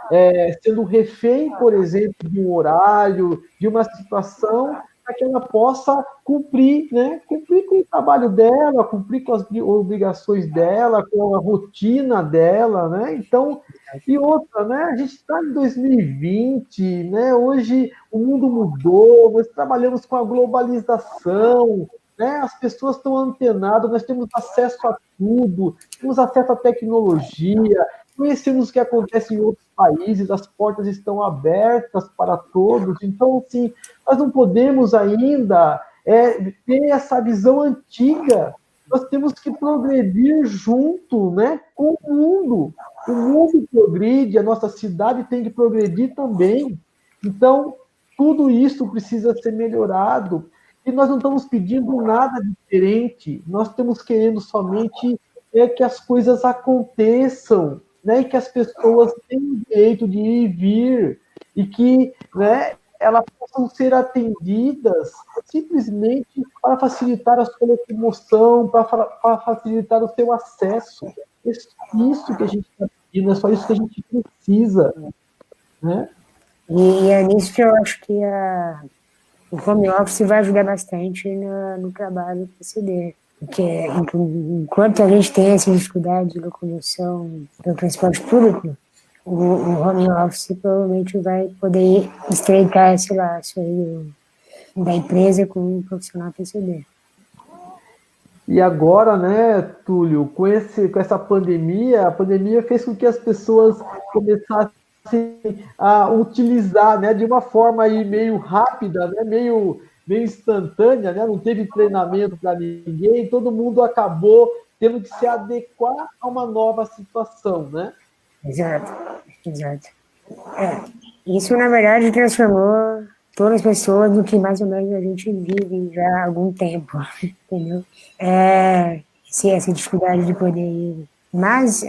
sendo refém, por exemplo, de um horário, de uma situação, para que ela possa cumprir, né? Cumprir com o trabalho dela, cumprir com as obrigações dela, com a rotina dela, né? Então, e outra, né? A gente está em 2020, né? Hoje o mundo mudou, nós trabalhamos com a globalização, né? As pessoas estão antenadas, nós temos acesso a tudo, temos acesso à tecnologia, conhecemos o que acontece em outros países, as portas estão abertas para todos. Então, assim, nós não podemos ainda ter essa visão antiga. Nós temos que progredir junto, né, com o mundo. O mundo progride, a nossa cidade tem que progredir também. Então, tudo isso precisa ser melhorado. E nós não estamos pedindo nada diferente, nós estamos querendo somente que as coisas aconteçam, né, e que as pessoas tenham o direito de ir e vir, e que, né, elas possam ser atendidas simplesmente para facilitar a sua locomoção, para facilitar o seu acesso. É isso que a gente está pedindo, é só isso que a gente precisa, né? E é nisso que eu acho que o home office vai ajudar bastante no trabalho do PCD. Porque enquanto a gente tem essa dificuldade de locomoção pelo transporte público, o home office provavelmente vai poder estreitar esse laço aí da empresa com o profissional PCD. E agora, né, Túlio, com essa pandemia, a pandemia fez com que as pessoas começassem a utilizar, né, de uma forma aí meio rápida, né, meio instantânea, né, não teve treinamento para ninguém, todo mundo acabou tendo que se adequar a uma nova situação, né? Exato. Isso, na verdade, transformou todas as pessoas no que mais ou menos a gente vive já há algum tempo, entendeu? Essa dificuldade de poder ir. Mas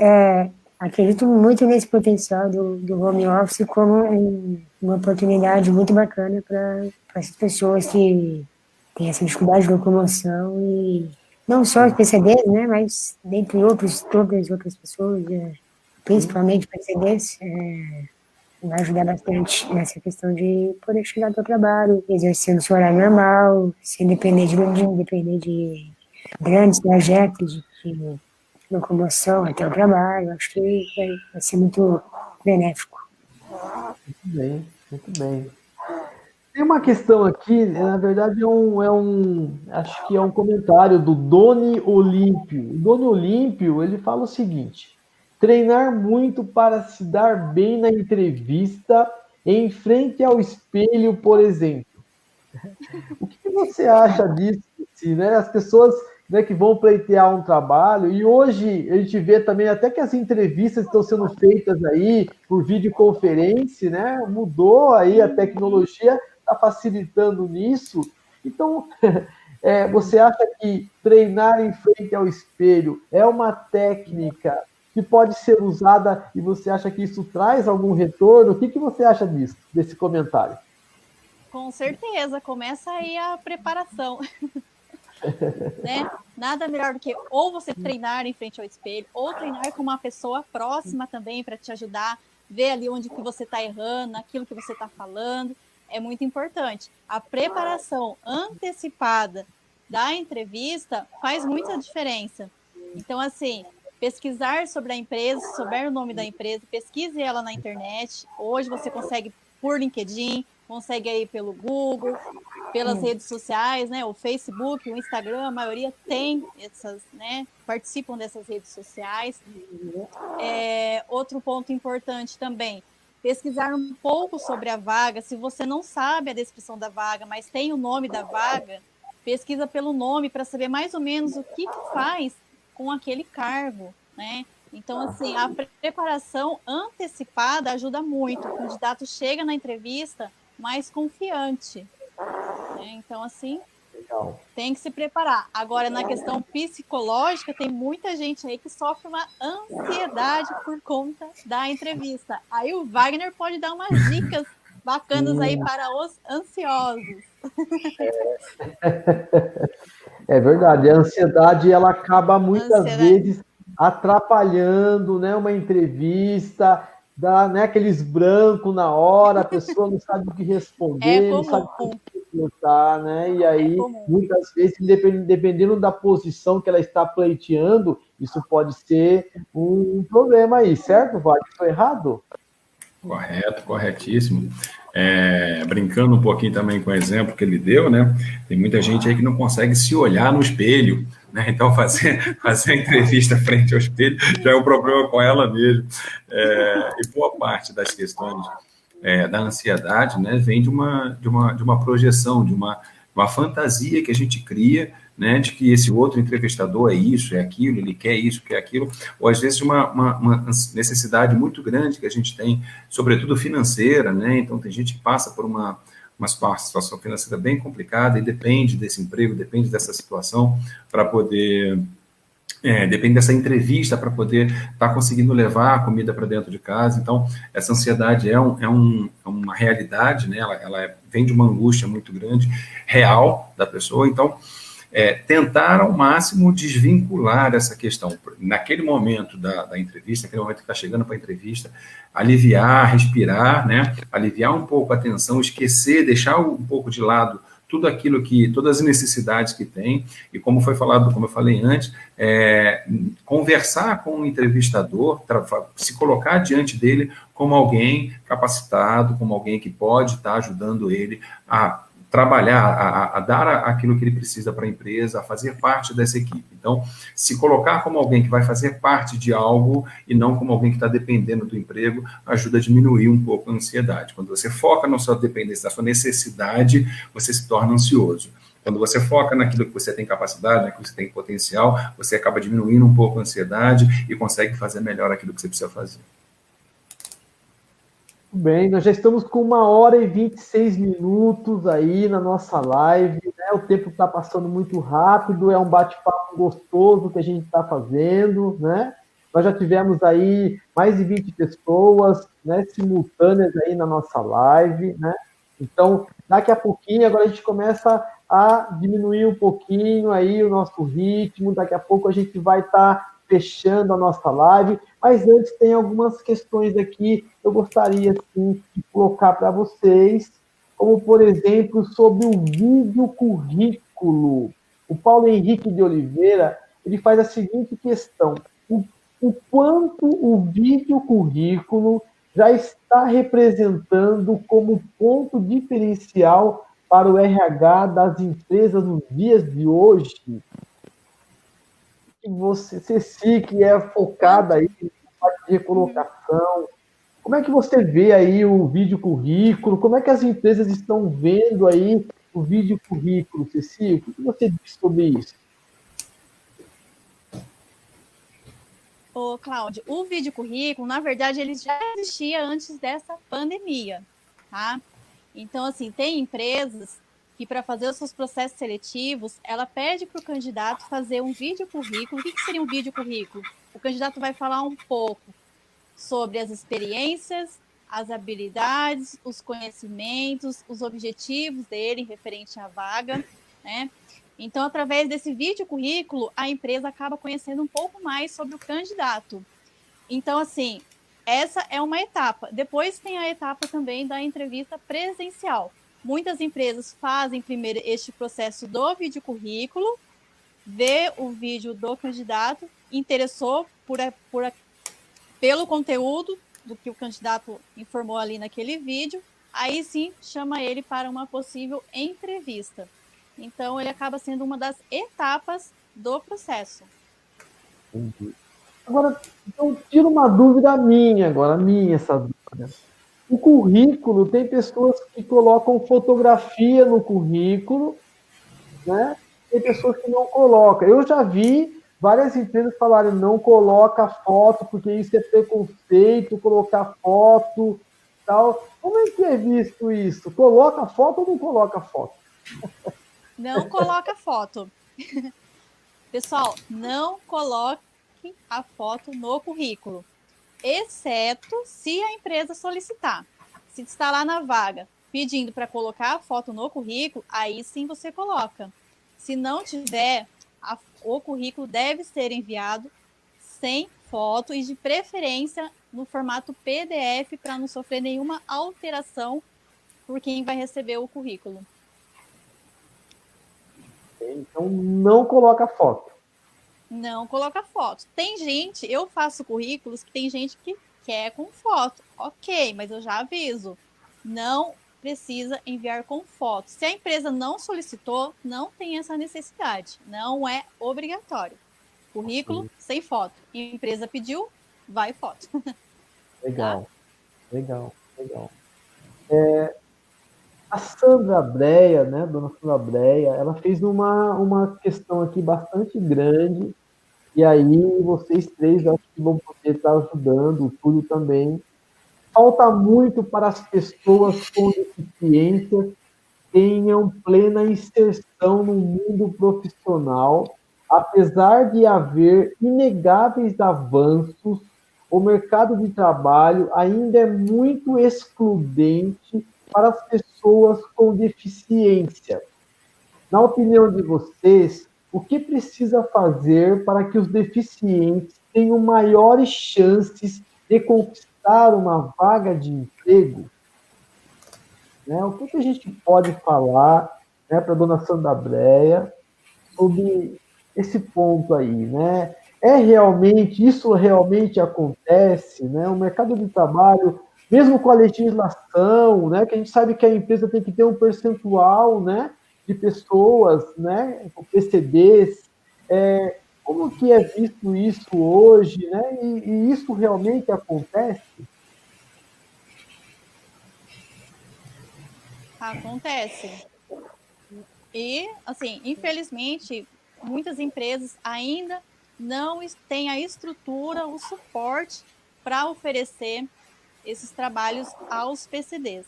acredito muito nesse potencial do home office como uma oportunidade muito bacana para essas pessoas que têm essa dificuldade de locomoção e não só os PCDs, né, mas dentre todas as outras pessoas, principalmente PCDs, vai ajudar bastante nessa questão de poder chegar ao trabalho, exercendo seu horário normal, sem depender de grandes trajetos de locomoção até o trabalho. Acho que vai ser muito benéfico. Muito bem, muito bem. Tem uma questão aqui, na verdade acho que é um comentário do Doni Olímpio. O Doni Olímpio, ele fala o seguinte: treinar muito para se dar bem na entrevista em frente ao espelho, por exemplo. O que você acha disso? Né? As pessoas, né, que vão pleitear um trabalho, e hoje a gente vê também até que as entrevistas estão sendo feitas aí por videoconferência, né? Mudou aí a tecnologia, está facilitando nisso. Então, você acha que treinar em frente ao espelho é uma técnica que pode ser usada e você acha que isso traz algum retorno? O que você acha disso, desse comentário? Com certeza, começa aí a preparação. Né? Nada melhor do que ou você treinar em frente ao espelho, ou treinar com uma pessoa próxima também para te ajudar, ver ali onde que você está errando, aquilo que você está falando. É muito importante. A preparação antecipada da entrevista faz muita diferença. Então, assim, pesquisar sobre a empresa, souber o nome da empresa, pesquise ela na internet. Hoje você consegue por LinkedIn, consegue aí pelo Google, pelas redes sociais, né? O Facebook, o Instagram, a maioria tem essas, né? Participam dessas redes sociais. Outro ponto importante também, pesquisar um pouco sobre a vaga. Se você não sabe a descrição da vaga, mas tem o nome da vaga, pesquisa pelo nome para saber mais ou menos o que faz com aquele cargo, né? Então, assim, a preparação antecipada ajuda muito. O candidato chega na entrevista mais confiante, né? Então, assim, Legal. tem que se preparar. Agora, na questão psicológica, tem muita gente aí que sofre uma ansiedade por conta da entrevista. Aí o Wagner pode dar umas dicas bacanas aí para os ansiosos. É verdade, a ansiedade ela acaba muitas vezes atrapalhando, né, uma entrevista, dá, né, aqueles brancos na hora, a pessoa não sabe o que responder, não sabe o que perguntar, né? E aí, muitas vezes, dependendo da posição que ela está pleiteando, isso pode ser um problema aí, certo, Wagner? Estou errado? Correto, corretíssimo. Brincando um pouquinho também com o exemplo que ele deu, né? Tem muita gente aí que não consegue se olhar no espelho, né? Então, fazer a entrevista frente ao espelho já é um problema com ela mesmo. E boa parte das questões da ansiedade, né, vem de uma projeção, de uma fantasia que a gente cria, né, de que esse outro entrevistador é isso, é aquilo, ele quer isso, quer aquilo, ou às vezes de uma necessidade muito grande que a gente tem, sobretudo financeira, né, então tem gente que passa por uma situação financeira bem complicada e depende desse emprego, depende dessa situação para poder... depende dessa entrevista para poder estar conseguindo levar a comida para dentro de casa. Então, essa ansiedade é uma realidade, né? Ela vem de uma angústia muito grande, real da pessoa. Então, tentar ao máximo desvincular essa questão. Naquele momento da entrevista, naquele momento que está chegando para a entrevista, aliviar, respirar, né? Aliviar um pouco a tensão, esquecer, deixar um pouco de lado tudo aquilo todas as necessidades que tem, e como foi falado, como eu falei antes, conversar com o entrevistador, se colocar diante dele como alguém capacitado, como alguém que pode estar ajudando ele a trabalhar, a dar aquilo que ele precisa para a empresa, a fazer parte dessa equipe. Então, se colocar como alguém que vai fazer parte de algo e não como alguém que está dependendo do emprego, ajuda a diminuir um pouco a ansiedade. Quando você foca na sua dependência, na sua necessidade, você se torna ansioso. Quando você foca naquilo que você tem capacidade, naquilo que você tem potencial, você acaba diminuindo um pouco a ansiedade e consegue fazer melhor aquilo que você precisa fazer. Bem, nós já estamos com 1h26 aí na nossa live, né? O tempo está passando muito rápido, é um bate-papo gostoso que a gente está fazendo, né? Nós já tivemos aí mais de 20 pessoas, né, simultâneas aí na nossa live, né? Então, daqui a pouquinho, agora a gente começa a diminuir um pouquinho aí o nosso ritmo, daqui a pouco a gente vai estar fechando a nossa live, mas antes tem algumas questões aqui que eu gostaria assim, de colocar para vocês, como, por exemplo, sobre o vídeo currículo. O Paulo Henrique de Oliveira, ele faz a seguinte questão: o quanto o vídeo currículo já está representando como ponto diferencial para o RH das empresas nos dias de hoje? Você, Ceci, que é focada aí na parte de recolocação, como é que você vê aí o vídeo currículo? Como é que as empresas estão vendo aí o vídeo currículo, Ceci? O que você diz sobre isso? Ô, Cláudio, o vídeo currículo, na verdade, ele já existia antes dessa pandemia, tá? Então, assim, tem empresas que, para fazer os seus processos seletivos, ela pede para o candidato fazer um vídeo currículo. O que seria um vídeo currículo? O candidato vai falar um pouco sobre as experiências, as habilidades, os conhecimentos, os objetivos dele referente à vaga, né? Então, através desse vídeo currículo, a empresa acaba conhecendo um pouco mais sobre o candidato. Então, assim, essa é uma etapa. Depois tem a etapa também da entrevista presencial. Muitas empresas fazem primeiro este processo do vídeo currículo, vê o vídeo do candidato, interessou pelo conteúdo do que o candidato informou ali naquele vídeo, aí sim chama ele para uma possível entrevista. Então, ele acaba sendo uma das etapas do processo. Entendi. Agora, eu tiro uma dúvida minha agora, essa dúvida. O currículo, tem pessoas que colocam fotografia no currículo, né? Tem pessoas que não colocam. Eu já vi várias empresas falarem não coloca foto, porque isso é preconceito, colocar foto, tal. Como é que é visto isso? Coloca foto ou não coloca foto? Não coloca foto. Pessoal, não coloque a foto no currículo, exceto se a empresa solicitar. Se está lá na vaga pedindo para colocar a foto no currículo, aí sim você coloca. Se não tiver, o currículo deve ser enviado sem foto e de preferência no formato PDF para não sofrer nenhuma alteração por quem vai receber o currículo. Então, não coloca foto. Não coloca foto. Tem gente, eu faço currículos que tem gente que quer com foto. Ok, mas eu já aviso. Não precisa enviar com foto. Se a empresa não solicitou, não tem essa necessidade. Não é obrigatório. Currículo sem foto. A empresa pediu, vai foto. Legal, tá? Legal. A Sandra Breia, né, dona Sandra Breia, ela fez uma questão aqui bastante grande, e aí vocês três acho que vão poder estar ajudando, o Túlio também. Falta muito para as pessoas com deficiência tenham plena inserção no mundo profissional, apesar de haver inegáveis avanços, o mercado de trabalho ainda é muito excludente para as pessoas com deficiência. Na opinião de vocês, o que precisa fazer para que os deficientes tenham maiores chances de conquistar uma vaga de emprego? Né? O que a gente pode falar, né, para a dona Sandra Breia sobre esse ponto aí, né? Isso realmente acontece, né? O mercado de trabalho, mesmo com a legislação, né, que a gente sabe que a empresa tem que ter um percentual, né, de pessoas, né, com PCDs, como que é visto isso hoje, né? E isso realmente acontece? Acontece. E, assim, infelizmente, muitas empresas ainda não têm a estrutura, o suporte para oferecer esses trabalhos aos PCDs.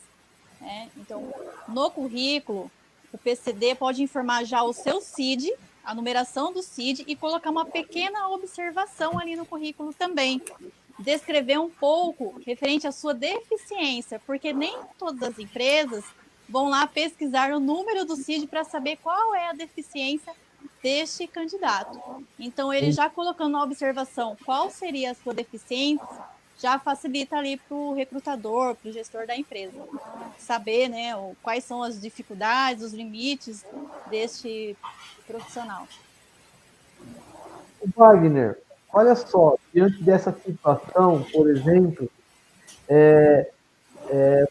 Né? Então, no currículo, o PCD pode informar já o seu CID, a numeração do CID, e colocar uma pequena observação ali no currículo também. Descrever um pouco referente à sua deficiência, porque nem todas as empresas vão lá pesquisar o número do CID para saber qual é a deficiência deste candidato. Então, ele já colocando na observação qual seria a sua deficiência, já facilita ali para o recrutador, para o gestor da empresa, saber, né, quais são as dificuldades, os limites deste profissional. Wagner, olha só, diante dessa situação, por exemplo,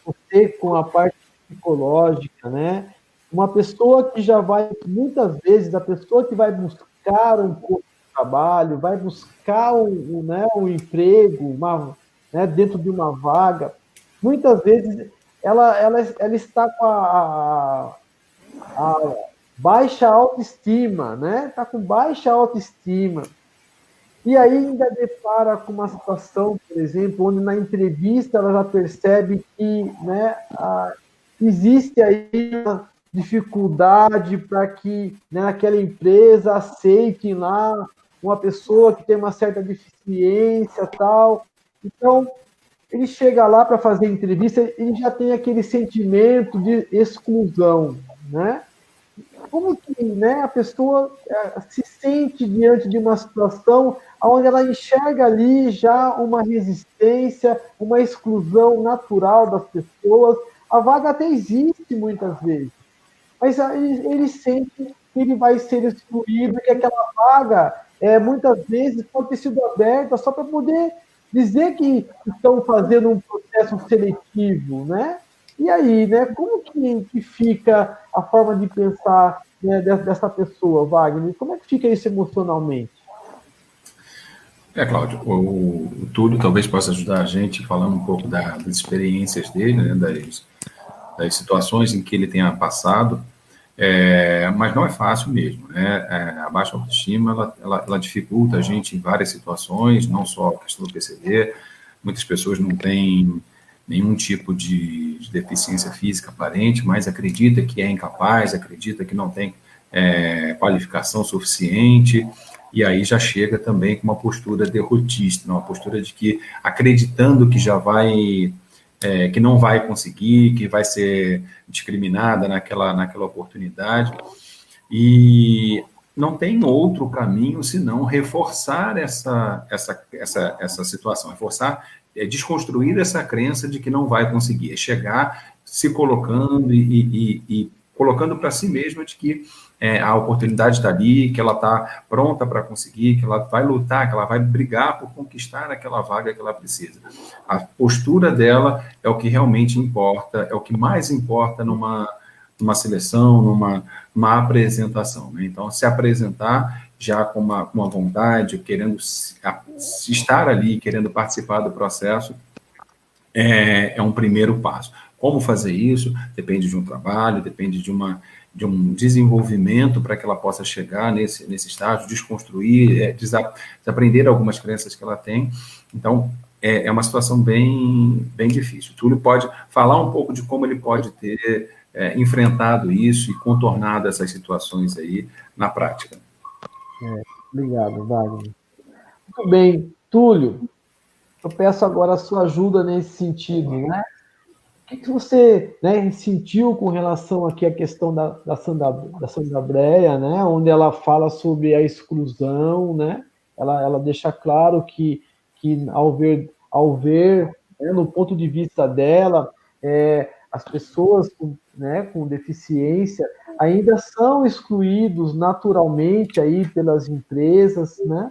você com a parte psicológica, né? Uma pessoa que já vai, muitas vezes, a pessoa que vai buscar um posto de trabalho, vai buscar um emprego, né, dentro de uma vaga, muitas vezes ela está com a baixa autoestima, né? Está com baixa autoestima. E aí ainda depara com uma situação, por exemplo, onde na entrevista ela já percebe que, né, existe aí uma dificuldade para que, né, aquela empresa aceite lá uma pessoa que tem uma certa deficiência tal. Então, ele chega lá para fazer entrevista, ele já tem aquele sentimento de exclusão, né? Como que, né, a pessoa se sente diante de uma situação onde ela enxerga ali já uma resistência, uma exclusão natural das pessoas. A vaga até existe muitas vezes, mas ele sente que ele vai ser excluído, que aquela vaga, muitas vezes, pode ter sido aberta só para poder dizer que estão fazendo um processo seletivo, né? E aí, né, como que fica a forma de pensar, né, dessa pessoa, Wagner? Como é que fica isso emocionalmente? Cláudio, o Túlio talvez possa ajudar a gente falando um pouco das experiências dele, né, das situações em que ele tenha passado, mas não é fácil mesmo, né? A baixa autoestima, ela dificulta a gente em várias situações, não só a questão do PCD, muitas pessoas não têm nenhum tipo de deficiência física aparente, mas acredita que é incapaz, acredita que não tem qualificação suficiente, e aí já chega também com uma postura derrotista, uma postura de que acreditando que já vai, que não vai conseguir, que vai ser discriminada naquela oportunidade, e não tem outro caminho senão reforçar essa situação, reforçar, desconstruir essa crença de que não vai conseguir, é chegar se colocando e colocando para si mesma de que a oportunidade está ali, que ela está pronta para conseguir, que ela vai lutar, que ela vai brigar por conquistar aquela vaga que ela precisa. A postura dela é o que realmente importa, é o que mais importa numa seleção, numa apresentação. Né? Então, se apresentar já com uma vontade, querendo estar ali, querendo participar do processo, é um primeiro passo. Como fazer isso? Depende de um trabalho, depende de um desenvolvimento para que ela possa chegar nesse estágio, desconstruir, desaprender algumas crenças que ela tem. Então, é uma situação bem, bem difícil. O Túlio pode falar um pouco de como ele pode ter enfrentado isso e contornado essas situações aí na prática. Obrigado, Wagner. Muito bem. Túlio, eu peço agora a sua ajuda nesse sentido, né? O que você, né, sentiu com relação aqui à questão da Sandra Brea, né, onde ela fala sobre a exclusão, né? Ela deixa claro que ao ver né, no ponto de vista dela, as pessoas com deficiência ainda são excluídos naturalmente aí pelas empresas, né?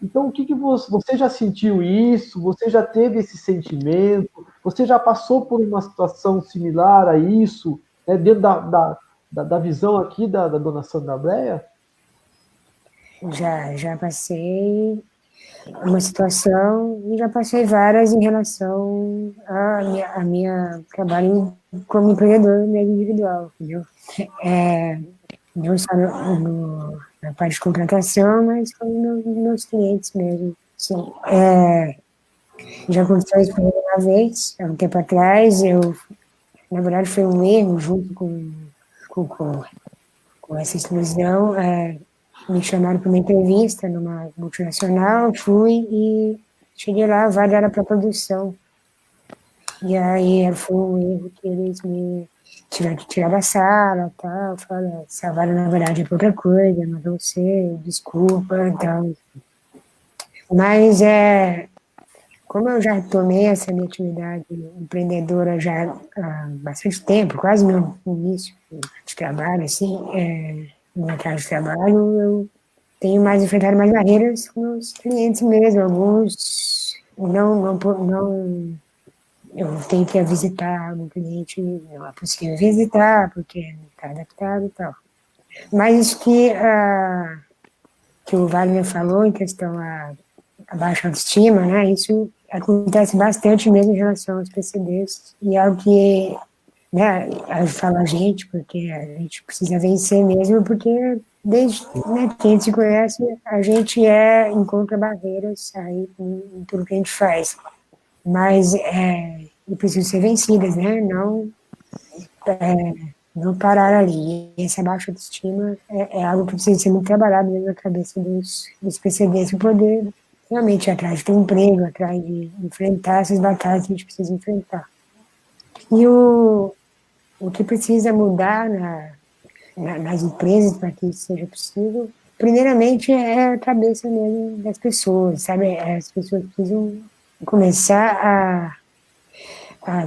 Então, o que você já sentiu isso? Você já teve esse sentimento? Você já passou por uma situação similar a isso, né, dentro da visão aqui da dona Sandra Brea? Já passei uma situação e já passei várias em relação a minha trabalho como empreendedor mesmo individual, entendeu? Não só na parte de contratação, mas com meus clientes mesmo. Sim. Já aconteceu isso uma vez, há um tempo atrás, na verdade foi um erro junto com essa exclusão, me chamaram para uma entrevista numa multinacional, fui e cheguei lá, a vaga era para produção. E aí foi um erro que eles me tiveram que tirar da sala, tal, falaram, essa vaga na verdade é para outra coisa, mas você, desculpa, tal. Mas como eu já tomei essa minha atividade empreendedora já há bastante tempo, quase no início de trabalho, assim, no mercado de trabalho, eu tenho enfrentado mais barreiras com os clientes mesmo, alguns não eu tenho que visitar um cliente, não é possível visitar, porque não está adaptado e tal. Mas isso que o Wagner falou em questão a baixa autoestima, né, isso acontece bastante mesmo em relação aos PCDs, e é algo que, né, fala a gente, porque a gente precisa vencer mesmo, porque desde que a gente se conhece, a gente encontra barreiras aí em tudo que a gente faz. Mas precisam ser vencidas, né? Não parar ali. E essa baixa autoestima é algo que precisa ser muito trabalhado mesmo na cabeça dos PCDs para poder realmente ir atrás de ter um emprego, atrás de enfrentar essas batalhas que a gente precisa enfrentar. E o que precisa mudar nas empresas para que isso seja possível, primeiramente é a cabeça mesmo das pessoas, sabe? As pessoas precisam começar a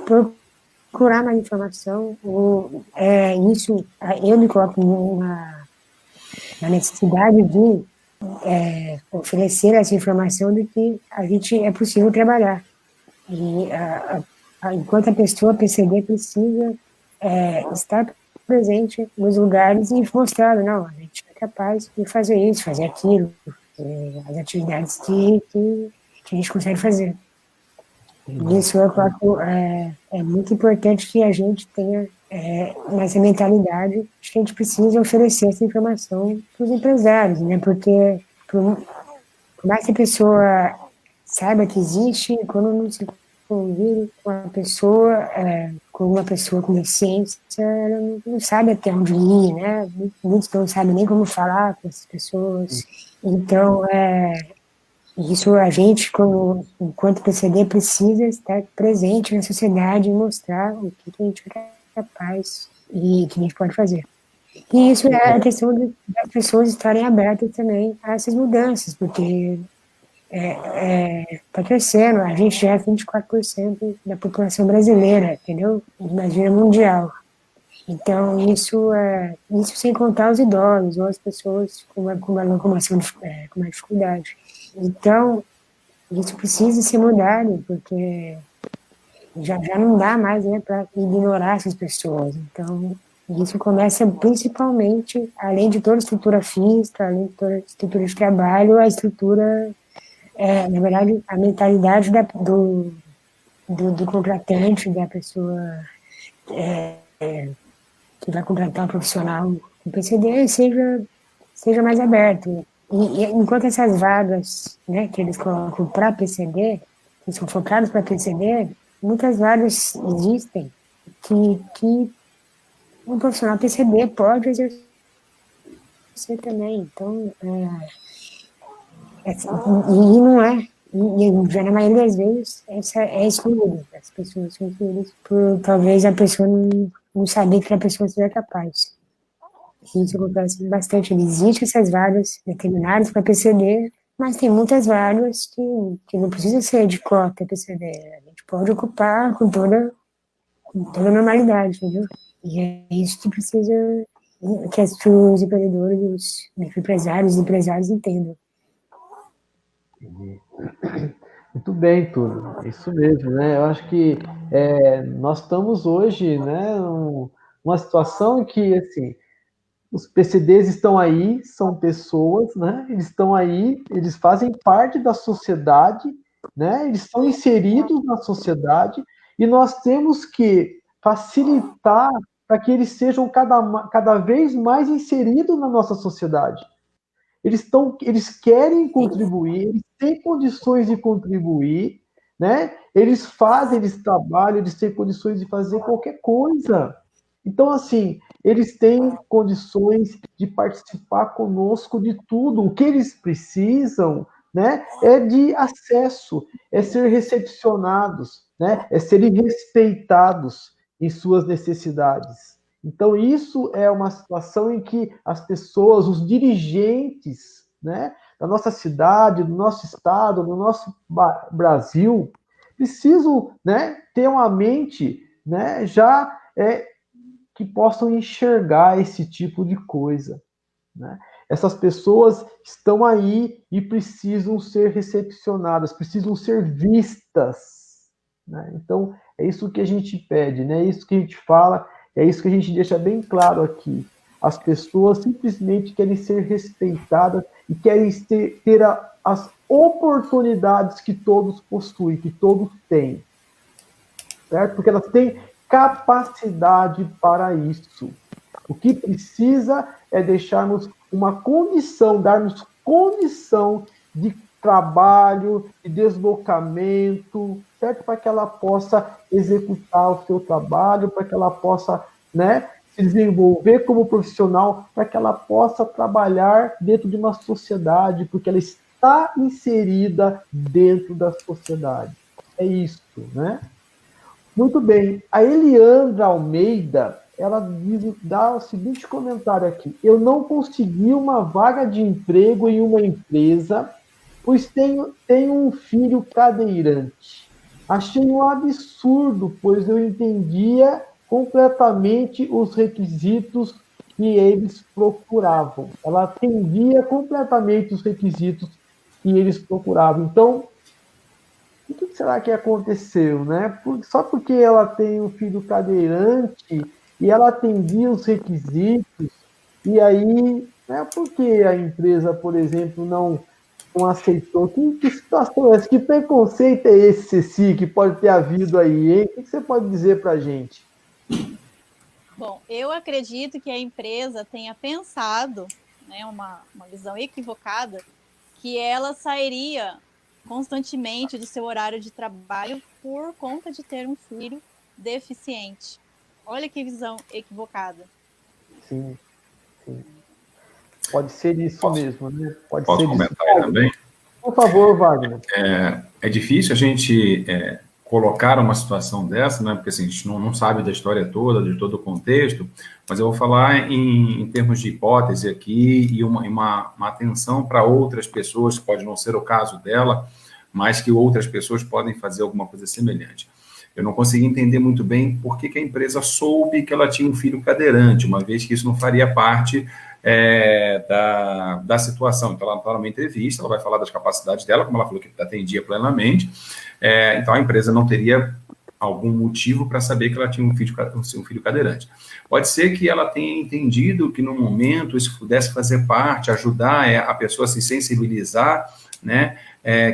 procurar mais informação. Isso, eu me coloco na necessidade de oferecer essa informação de que a gente é possível trabalhar. E enquanto a pessoa PCD precisa estar presente nos lugares e mostrar, não, a gente é capaz de fazer isso, fazer aquilo, as atividades que a gente consegue fazer. Isso eu coloco, é muito importante que a gente tenha nessa mentalidade de que a gente precisa oferecer essa informação para os empresários, né? Porque por mais que a pessoa saiba que existe, quando não se convive com uma pessoa, com uma pessoa com deficiência, ela não sabe até onde ir, né? Muitos não sabem nem como falar com essas pessoas. Então, isso a gente, enquanto PCD, precisa estar presente na sociedade e mostrar o que a gente é capaz e o que a gente pode fazer. E isso é a questão das pessoas estarem abertas também a essas mudanças, porque está crescendo, a gente já é 24% da população brasileira, entendeu? Imagina mundial. Então, isso sem contar os idosos ou as pessoas com uma locomoção com uma dificuldade. Então, isso precisa ser mudado, porque já não dá mais, né, para ignorar essas pessoas. Então, isso começa principalmente, além de toda a estrutura física, além de toda a estrutura de trabalho, a estrutura, na verdade, a mentalidade do contratante, da pessoa que vai contratar um profissional com PCD, seja mais aberto. E enquanto essas vagas, né, que eles colocam para PCD, que são focadas para PCD, muitas vagas existem que um profissional PCD pode exercer também. Então, e não é. E já na maioria das vezes, essa é excluída. As pessoas são excluídas por talvez a pessoa não saber que a pessoa seja capaz. Isso acontece bastante. Existem essas vagas determinadas para PCD, mas tem muitas vagas que não precisa ser de cota PCD. A gente pode ocupar com toda normalidade, entendeu? E é isso que precisa que os empreendedores, os empresários entendam. Muito bem, Túlio. É isso mesmo, né? Eu acho que nós estamos hoje, né, numa situação em que, assim, os PCDs estão aí, são pessoas, né? Eles estão aí, eles fazem parte da sociedade, né? Eles estão inseridos na sociedade e nós temos que facilitar para que eles sejam cada vez mais inseridos na nossa sociedade. Eles querem contribuir, eles têm condições de contribuir, né? Eles trabalham, eles têm condições de fazer qualquer coisa. Então, assim, eles têm condições de participar conosco de tudo. O que eles precisam, né, é de acesso, é ser recepcionados, né, é serem respeitados em suas necessidades. Então, isso é uma situação em que as pessoas, os dirigentes, né, da nossa cidade, do nosso estado, do nosso Brasil, precisam, né, ter uma mente, né, já que possam enxergar esse tipo de coisa, né? Essas pessoas estão aí e precisam ser recepcionadas, precisam ser vistas, né? Então, é isso que a gente pede, né? É isso que a gente fala, é isso que a gente deixa bem claro aqui. As pessoas simplesmente querem ser respeitadas e querem ter as oportunidades que todos possuem, que todos têm, certo? Porque elas têm capacidade para isso. O que precisa é deixarmos uma condição, darmos condição de trabalho, de deslocamento, certo? Para que ela possa executar o seu trabalho, para que ela possa, né, se desenvolver como profissional, para que ela possa trabalhar dentro de uma sociedade, porque ela está inserida dentro da sociedade. É isso, né? Muito bem. A Eliandra Almeida, ela dá o seguinte comentário aqui. Eu não consegui uma vaga de emprego em uma empresa, pois tenho um filho cadeirante. Achei um absurdo, pois eu entendia completamente os requisitos que eles procuravam. Ela atendia completamente os requisitos que eles procuravam. Então, o que será que aconteceu, né? Só porque ela tem um filho cadeirante e ela atendia os requisitos, e aí, né, por que a empresa, por exemplo, não aceitou. Que situação é essa? Que preconceito é esse, Ceci, que pode ter havido aí, hein? O que você pode dizer para a gente? Bom, eu acredito que a empresa tenha pensado, né, uma visão equivocada, que ela sairia constantemente do seu horário de trabalho por conta de ter um filho deficiente. Olha que visão equivocada. Sim, sim. Pode ser isso mesmo, né? Pode Posso ser comentar isso. aí também? Por favor, Wagner. É difícil a gente colocar uma situação dessa, né? Porque assim, a gente não sabe da história toda, de todo o contexto, mas eu vou falar em termos de hipótese aqui e uma atenção para outras pessoas, que pode não ser o caso dela, mas que outras pessoas podem fazer alguma coisa semelhante. Eu não consegui entender muito bem por que a empresa soube que ela tinha um filho cadeirante, uma vez que isso não faria parte da situação. Então, ela está numa entrevista, ela vai falar das capacidades dela, como ela falou que atendia plenamente. Então, a empresa não teria algum motivo para saber que ela tinha um filho cadeirante. Pode ser que ela tenha entendido que, no momento, isso pudesse fazer parte, ajudar a pessoa a se sensibilizar, né?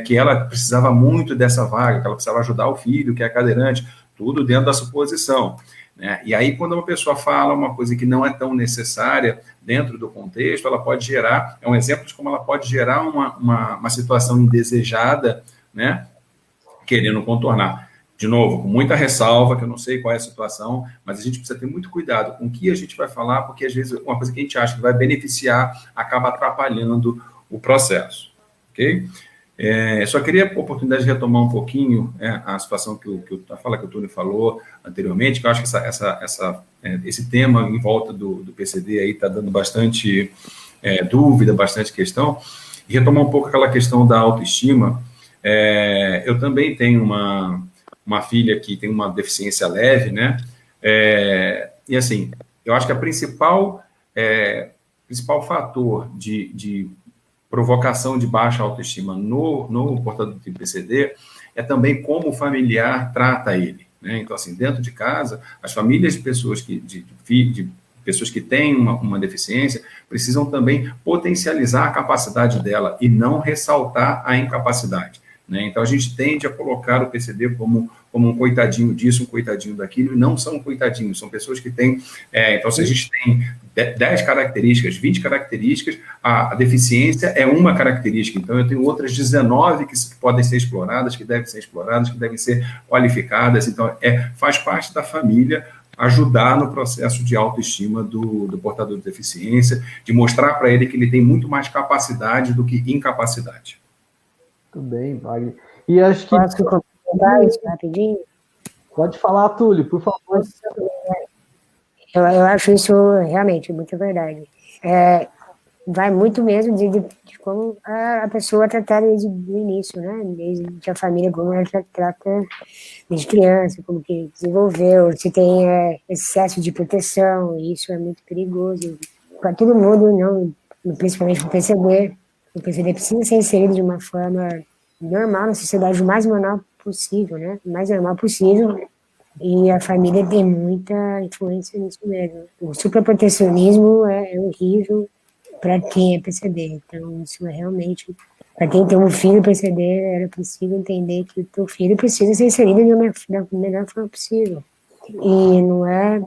Que ela precisava muito dessa vaga, que ela precisava ajudar o filho, que é cadeirante, tudo dentro da suposição. Né? E aí, quando uma pessoa fala uma coisa que não é tão necessária dentro do contexto, ela pode gerar, é um exemplo de como ela pode gerar uma situação indesejada, né? Querendo contornar. De novo, com muita ressalva, que eu não sei qual é a situação, mas a gente precisa ter muito cuidado com o que a gente vai falar, porque às vezes uma coisa que a gente acha que vai beneficiar acaba atrapalhando o processo. Ok? Só queria a oportunidade de retomar um pouquinho a situação a fala que o Túlio falou anteriormente, que eu acho que esse tema em volta do PCD aí está dando bastante dúvida, bastante questão, e retomar um pouco aquela questão da autoestima. Eu também tenho uma filha que tem uma deficiência leve, né? E assim, eu acho que a principal fator de provocação de baixa autoestima no portador de PCD é também como o familiar trata ele, né? Então, assim, dentro de casa, as famílias de pessoas de pessoas que têm uma deficiência precisam também potencializar a capacidade dela e não ressaltar a incapacidade, né? Então, a gente tende a colocar o PCD como um coitadinho disso, um coitadinho daquilo, e não são coitadinhos, são pessoas que têm... então, se a gente tem 10 características, 20 características, a deficiência é uma característica, então eu tenho outras 19 que podem ser exploradas, que devem ser qualificadas, então faz parte da família ajudar no processo de autoestima do portador de deficiência, de mostrar para ele que ele tem muito mais capacidade do que incapacidade. Tudo bem, Wagner. E acho que... Posso complementar isso rapidinho? Pode falar, Túlio, por favor. Eu acho isso realmente muito verdade. Vai muito mesmo de como a pessoa tratar desde o início, né? Desde a família, como ela trata desde criança, como que desenvolveu, se tem excesso de proteção, e isso é muito perigoso para todo mundo, não, principalmente para o PCD. O PCD precisa ser inserido de uma forma normal na sociedade, o mais normal possível, né? O mais normal possível. E a família tem muita influência nisso mesmo. O superprotecionismo é horrível para quem é PCD. Então, isso é realmente... Para quem tem um filho PCD, era preciso entender que o teu filho precisa ser inserido da melhor forma possível. E não é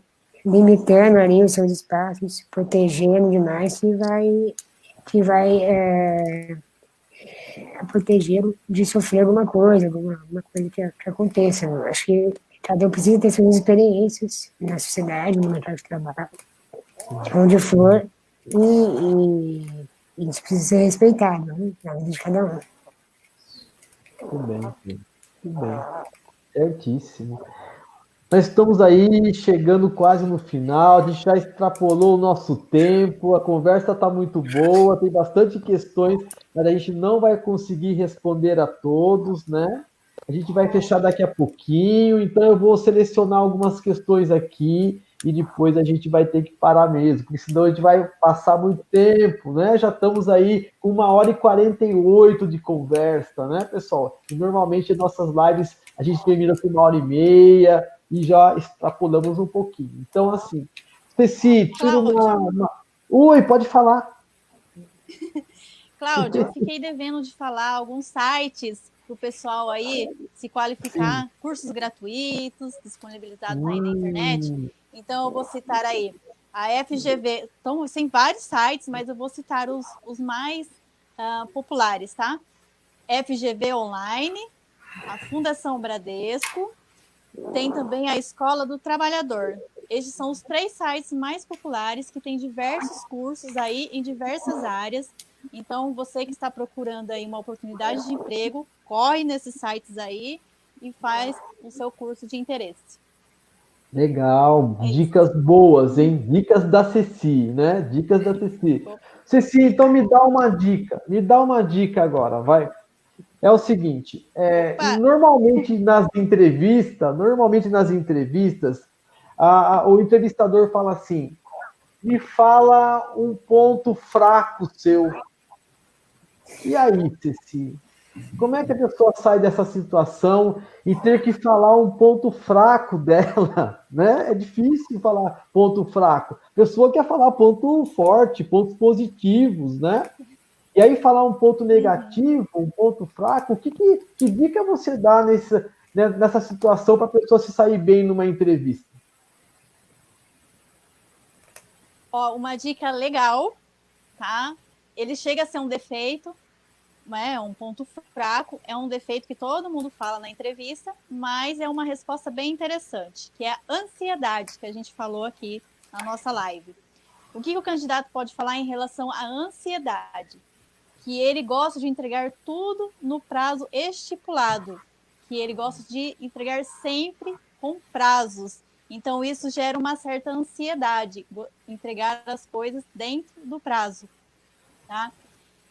limitando ali os seus espaços, protegendo demais, que vai protegê-lo de sofrer alguma coisa que aconteça. Eu acho que cada um precisa ter suas experiências na sociedade, no mercado de trabalho, onde for, e isso precisa ser respeitado, né, na vida de cada um. Tudo bem. Certíssimo. Nós estamos aí chegando quase no final, a gente já extrapolou o nosso tempo, a conversa está muito boa, tem bastante questões, mas a gente não vai conseguir responder a todos, né? A gente vai fechar daqui a pouquinho, então eu vou selecionar algumas questões aqui e depois a gente vai ter que parar mesmo, porque senão a gente vai passar muito tempo, né? Já estamos aí com 1h48 de conversa, né, pessoal? E normalmente nossas lives a gente termina com 1h30 e já extrapolamos um pouquinho. Então, assim, Ceci, tira uma... Oi, pode falar. Cláudia, eu fiquei devendo de falar alguns sites para o pessoal aí se qualificar, cursos gratuitos, disponibilizados aí na internet. Hum, Então, eu vou citar aí a FGV. Então, tem vários sites, mas eu vou citar os mais populares, tá? FGV Online, a Fundação Bradesco, tem também a Escola do Trabalhador. Estes são os 3 sites mais populares que têm diversos cursos aí em diversas áreas. Então, você que está procurando aí uma oportunidade de emprego, corre nesses sites aí e faz o seu curso de interesse. legal, É isso. dicas boas, hein? Dicas da Ceci, né? Dicas da Ceci. Ceci, então me dá uma dica agora, vai. É o seguinte, Opa! normalmente nas entrevistas, o entrevistador fala assim, me fala um ponto fraco seu. E aí, Ceci? Como é que a pessoa sai dessa situação e ter que falar um ponto fraco dela, né? É difícil falar ponto fraco. A pessoa quer falar ponto forte, pontos positivos, né? E aí falar um ponto negativo, um ponto fraco, que dica você dá nessa situação para a pessoa se sair bem numa entrevista? Ó, uma dica legal, tá? Ele chega a ser um defeito, né, um ponto fraco, é um defeito que todo mundo fala na entrevista, mas é uma resposta bem interessante, que é a ansiedade, que a gente falou aqui na nossa live. O que o candidato pode falar em relação à ansiedade? Que ele gosta de entregar tudo no prazo estipulado, que ele gosta de entregar sempre com prazos. Então, isso gera uma certa ansiedade, entregar as coisas dentro do prazo, tá?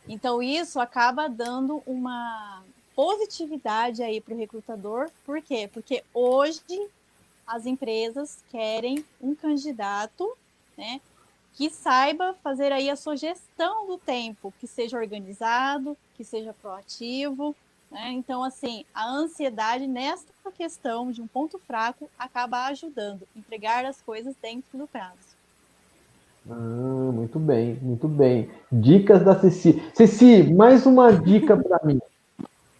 Então, isso acaba dando uma positividade aí para o recrutador. Por quê? Porque hoje as empresas querem um candidato, né, que saiba fazer aí a sua gestão do tempo, que seja organizado, que seja proativo, né? Então, assim, a ansiedade nessa questão de um ponto fraco acaba ajudando a entregar as coisas dentro do prazo. Muito bem, muito bem. Dicas da Ceci. Ceci, mais uma dica para mim,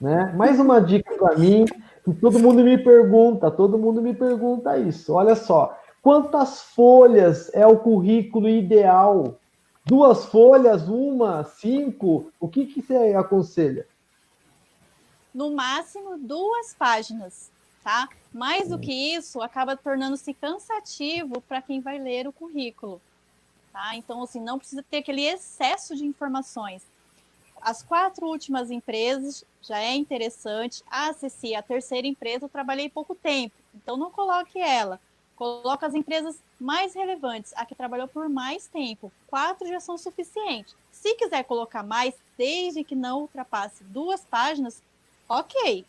né? Mais uma dica para mim, que todo mundo me pergunta isso. Olha só, quantas folhas é o currículo ideal? 2 folhas, uma, 5? O que você aconselha? No máximo 2 páginas, tá? Mais do que isso, acaba tornando-se cansativo para quem vai ler o currículo, tá? Então, assim, não precisa ter aquele excesso de informações. As 4 últimas empresas já é interessante. Ah, Ceci, a terceira empresa eu trabalhei pouco tempo, então não coloque ela. Coloca as empresas mais relevantes, a que trabalhou por mais tempo. 4 já são suficientes. Se quiser colocar mais, desde que não ultrapasse 2 páginas, ok,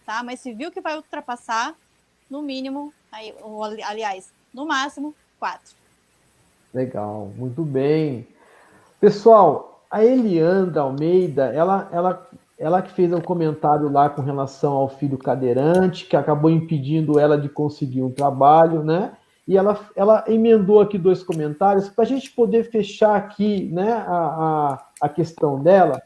tá? Mas se viu que vai ultrapassar, no mínimo, aliás, no máximo, 4. Legal, muito bem. Pessoal, a Eliandra Almeida, ela que fez um comentário lá com relação ao filho cadeirante, que acabou impedindo ela de conseguir um trabalho, né? E ela emendou aqui 2 comentários para a gente poder fechar aqui, né, a questão dela.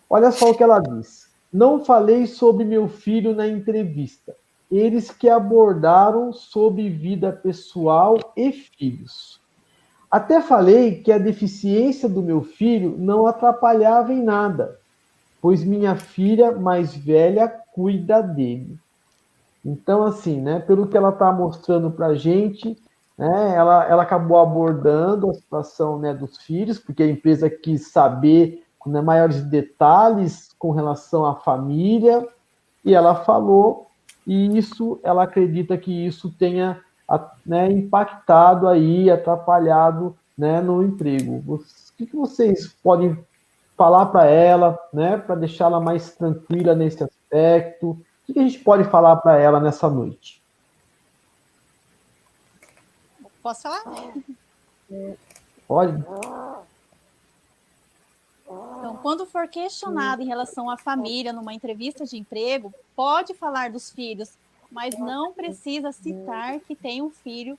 Olha só o que ela diz. Não falei sobre meu filho na entrevista. Eles que abordaram sobre vida pessoal e filhos. Até falei que a deficiência do meu filho não atrapalhava em nada, pois minha filha mais velha cuida dele. Então, assim, né, pelo que ela está mostrando para a gente, né, ela acabou abordando a situação, né, dos filhos, porque a empresa quis saber, né, maiores detalhes com relação à família, e ela falou, e isso, ela acredita que isso tenha, né, impactado aí, atrapalhado, né, no emprego. O que vocês podem falar para ela, né, para deixá-la mais tranquila nesse aspecto? O que a gente pode falar para ela nessa noite? Posso falar? Pode? Então, quando for questionado em relação à família numa entrevista de emprego, pode falar dos filhos, mas não precisa citar que tem um filho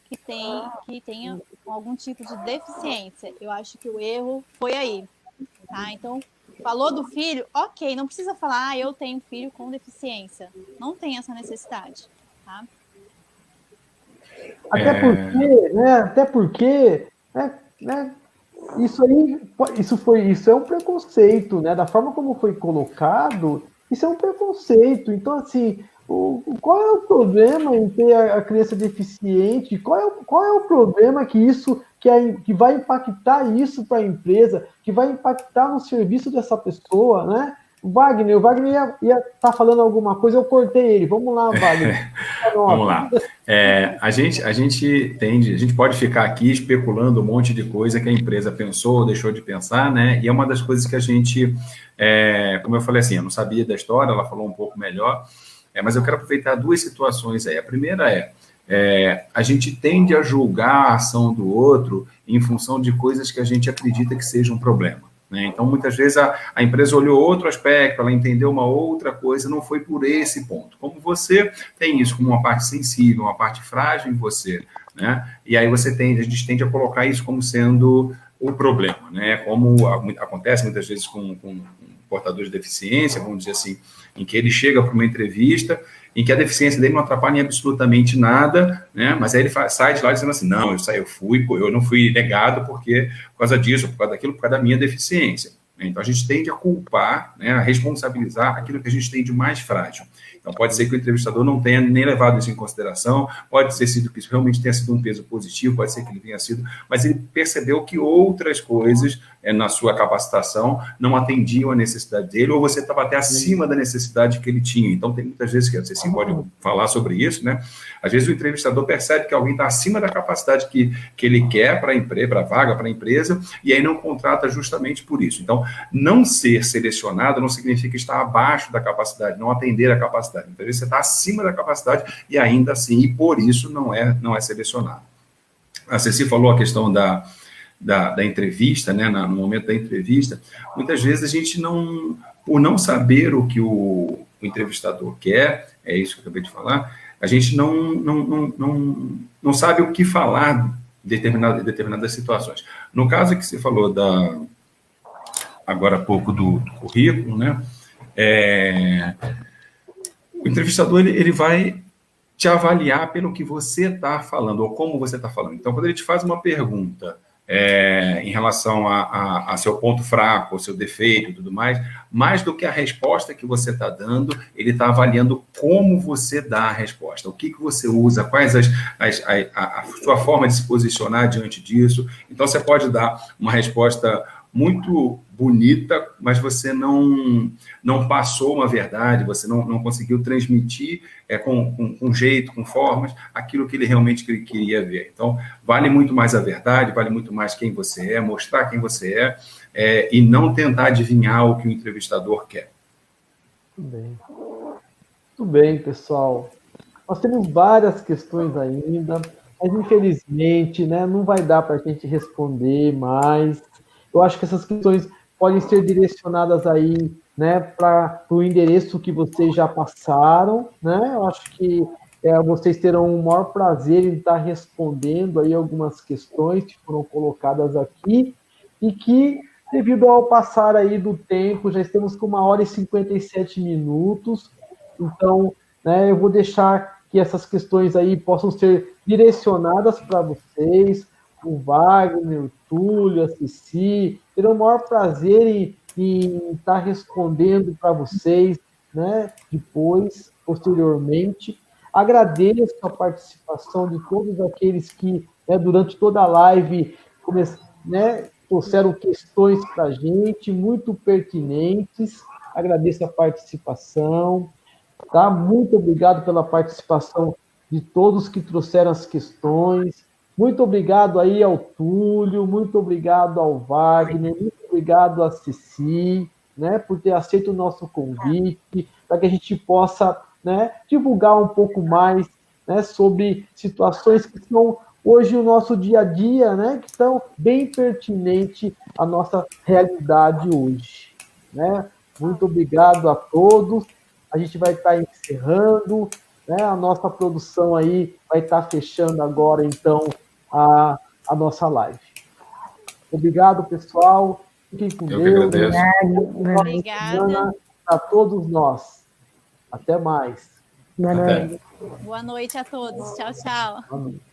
que tenha algum tipo de deficiência. Eu acho que o erro foi aí. tá? Então, falou do filho, ok, não precisa falar, eu tenho filho com deficiência. Não tem essa necessidade, tá? Até porque, né, isso é um preconceito, né? Da forma como foi colocado, isso é um preconceito. Então, assim, qual é o problema em ter a criança deficiente? Qual é o problema que vai impactar isso para a empresa, que vai impactar no serviço dessa pessoa, né? O Wagner ia estar falando alguma coisa, eu cortei ele. Vamos lá, Wagner. Vamos lá. A gente pode ficar aqui especulando um monte de coisa que a empresa pensou ou deixou de pensar, né? E é uma das coisas que a gente, como eu falei assim, eu não sabia da história, ela falou um pouco melhor, mas eu quero aproveitar duas situações aí. A primeira a gente tende a julgar a ação do outro em função de coisas que a gente acredita que seja um problema. Então, muitas vezes, a empresa olhou outro aspecto, ela entendeu uma outra coisa, não foi por esse ponto. Como você tem isso como uma parte sensível, uma parte frágil em você, né? E aí a gente tende a colocar isso como sendo o problema, né? Como acontece muitas vezes com portadores de deficiência, vamos dizer assim, em que ele chega para uma entrevista em que a deficiência dele não atrapalha em absolutamente nada, né? Mas aí ele sai de lá dizendo assim, não, eu não fui negado por causa disso, por causa daquilo, por causa da minha deficiência. Então, a gente tende a culpar, né, a responsabilizar aquilo que a gente tem de mais frágil. Então, pode ser que o entrevistador não tenha nem levado isso em consideração, pode ser que isso realmente tenha sido um peso positivo, pode ser que ele tenha sido, mas ele percebeu que outras coisas na sua capacitação não atendiam a necessidade dele, ou você estava até acima da necessidade que ele tinha. Então, tem muitas vezes que você sim pode falar sobre isso, né? Às vezes o entrevistador percebe que alguém está acima da capacidade que ele quer para a vaga, para a empresa, e aí não contrata justamente por isso. Então, não ser selecionado não significa estar abaixo da capacidade, não atender a capacidade. Então, você está acima da capacidade e ainda assim, e por isso não é selecionado. A Ceci falou a questão da entrevista, né, no momento da entrevista, muitas vezes a gente por não saber o que o entrevistador quer, é isso que eu acabei de falar, a gente não sabe o que falar em determinadas situações. No caso que você falou agora há pouco do currículo, né, o entrevistador ele vai te avaliar pelo que você está falando, ou como você está falando. Então, quando ele te faz uma pergunta em relação a seu ponto fraco, ao seu defeito e tudo mais do que a resposta que você está dando, ele está avaliando como você dá a resposta, o que você usa, quais a sua forma de se posicionar diante disso. Então, você pode dar uma resposta muito bonita, mas você não passou uma verdade, você não conseguiu transmitir com jeito, com formas, aquilo que ele realmente queria ver. Então, vale muito mais a verdade, vale muito mais quem você é, mostrar quem você e não tentar adivinhar o que o entrevistador quer. Muito bem, pessoal. Nós temos várias questões ainda, mas infelizmente, né, não vai dar para a gente responder mais. Eu acho que essas questões podem ser direcionadas aí, né, para o endereço que vocês já passaram, né? Eu acho que vocês terão o maior prazer em estar respondendo aí algumas questões que foram colocadas aqui e que, devido ao passar aí do tempo, já estamos com 1h57. Então, né, eu vou deixar que essas questões aí possam ser direcionadas para vocês. O Wagner, o Túlio, a Ceci, terão o maior prazer em estar respondendo para vocês, né, depois, posteriormente. Agradeço a participação de todos aqueles que, né, durante toda a live, trouxeram questões para a gente, muito pertinentes. Agradeço a participação. Tá? Muito obrigado pela participação de todos que trouxeram as questões. Muito obrigado aí ao Túlio, muito obrigado ao Wagner, muito obrigado a Ceci, né, por ter aceito o nosso convite, para que a gente possa, né, divulgar um pouco mais, né, sobre situações que são hoje o nosso dia a dia, né, que estão bem pertinentes à nossa realidade hoje. Né? Muito obrigado a todos. A gente vai estar encerrando, né, a nossa produção aí vai estar fechando agora, então, a nossa live. Obrigado, pessoal, Fiquem com Eu que Deus. agradeço. Obrigada. A todos nós. Até mais. Boa Até. noite. Boa noite a todos. Tchau, tchau. Boa noite.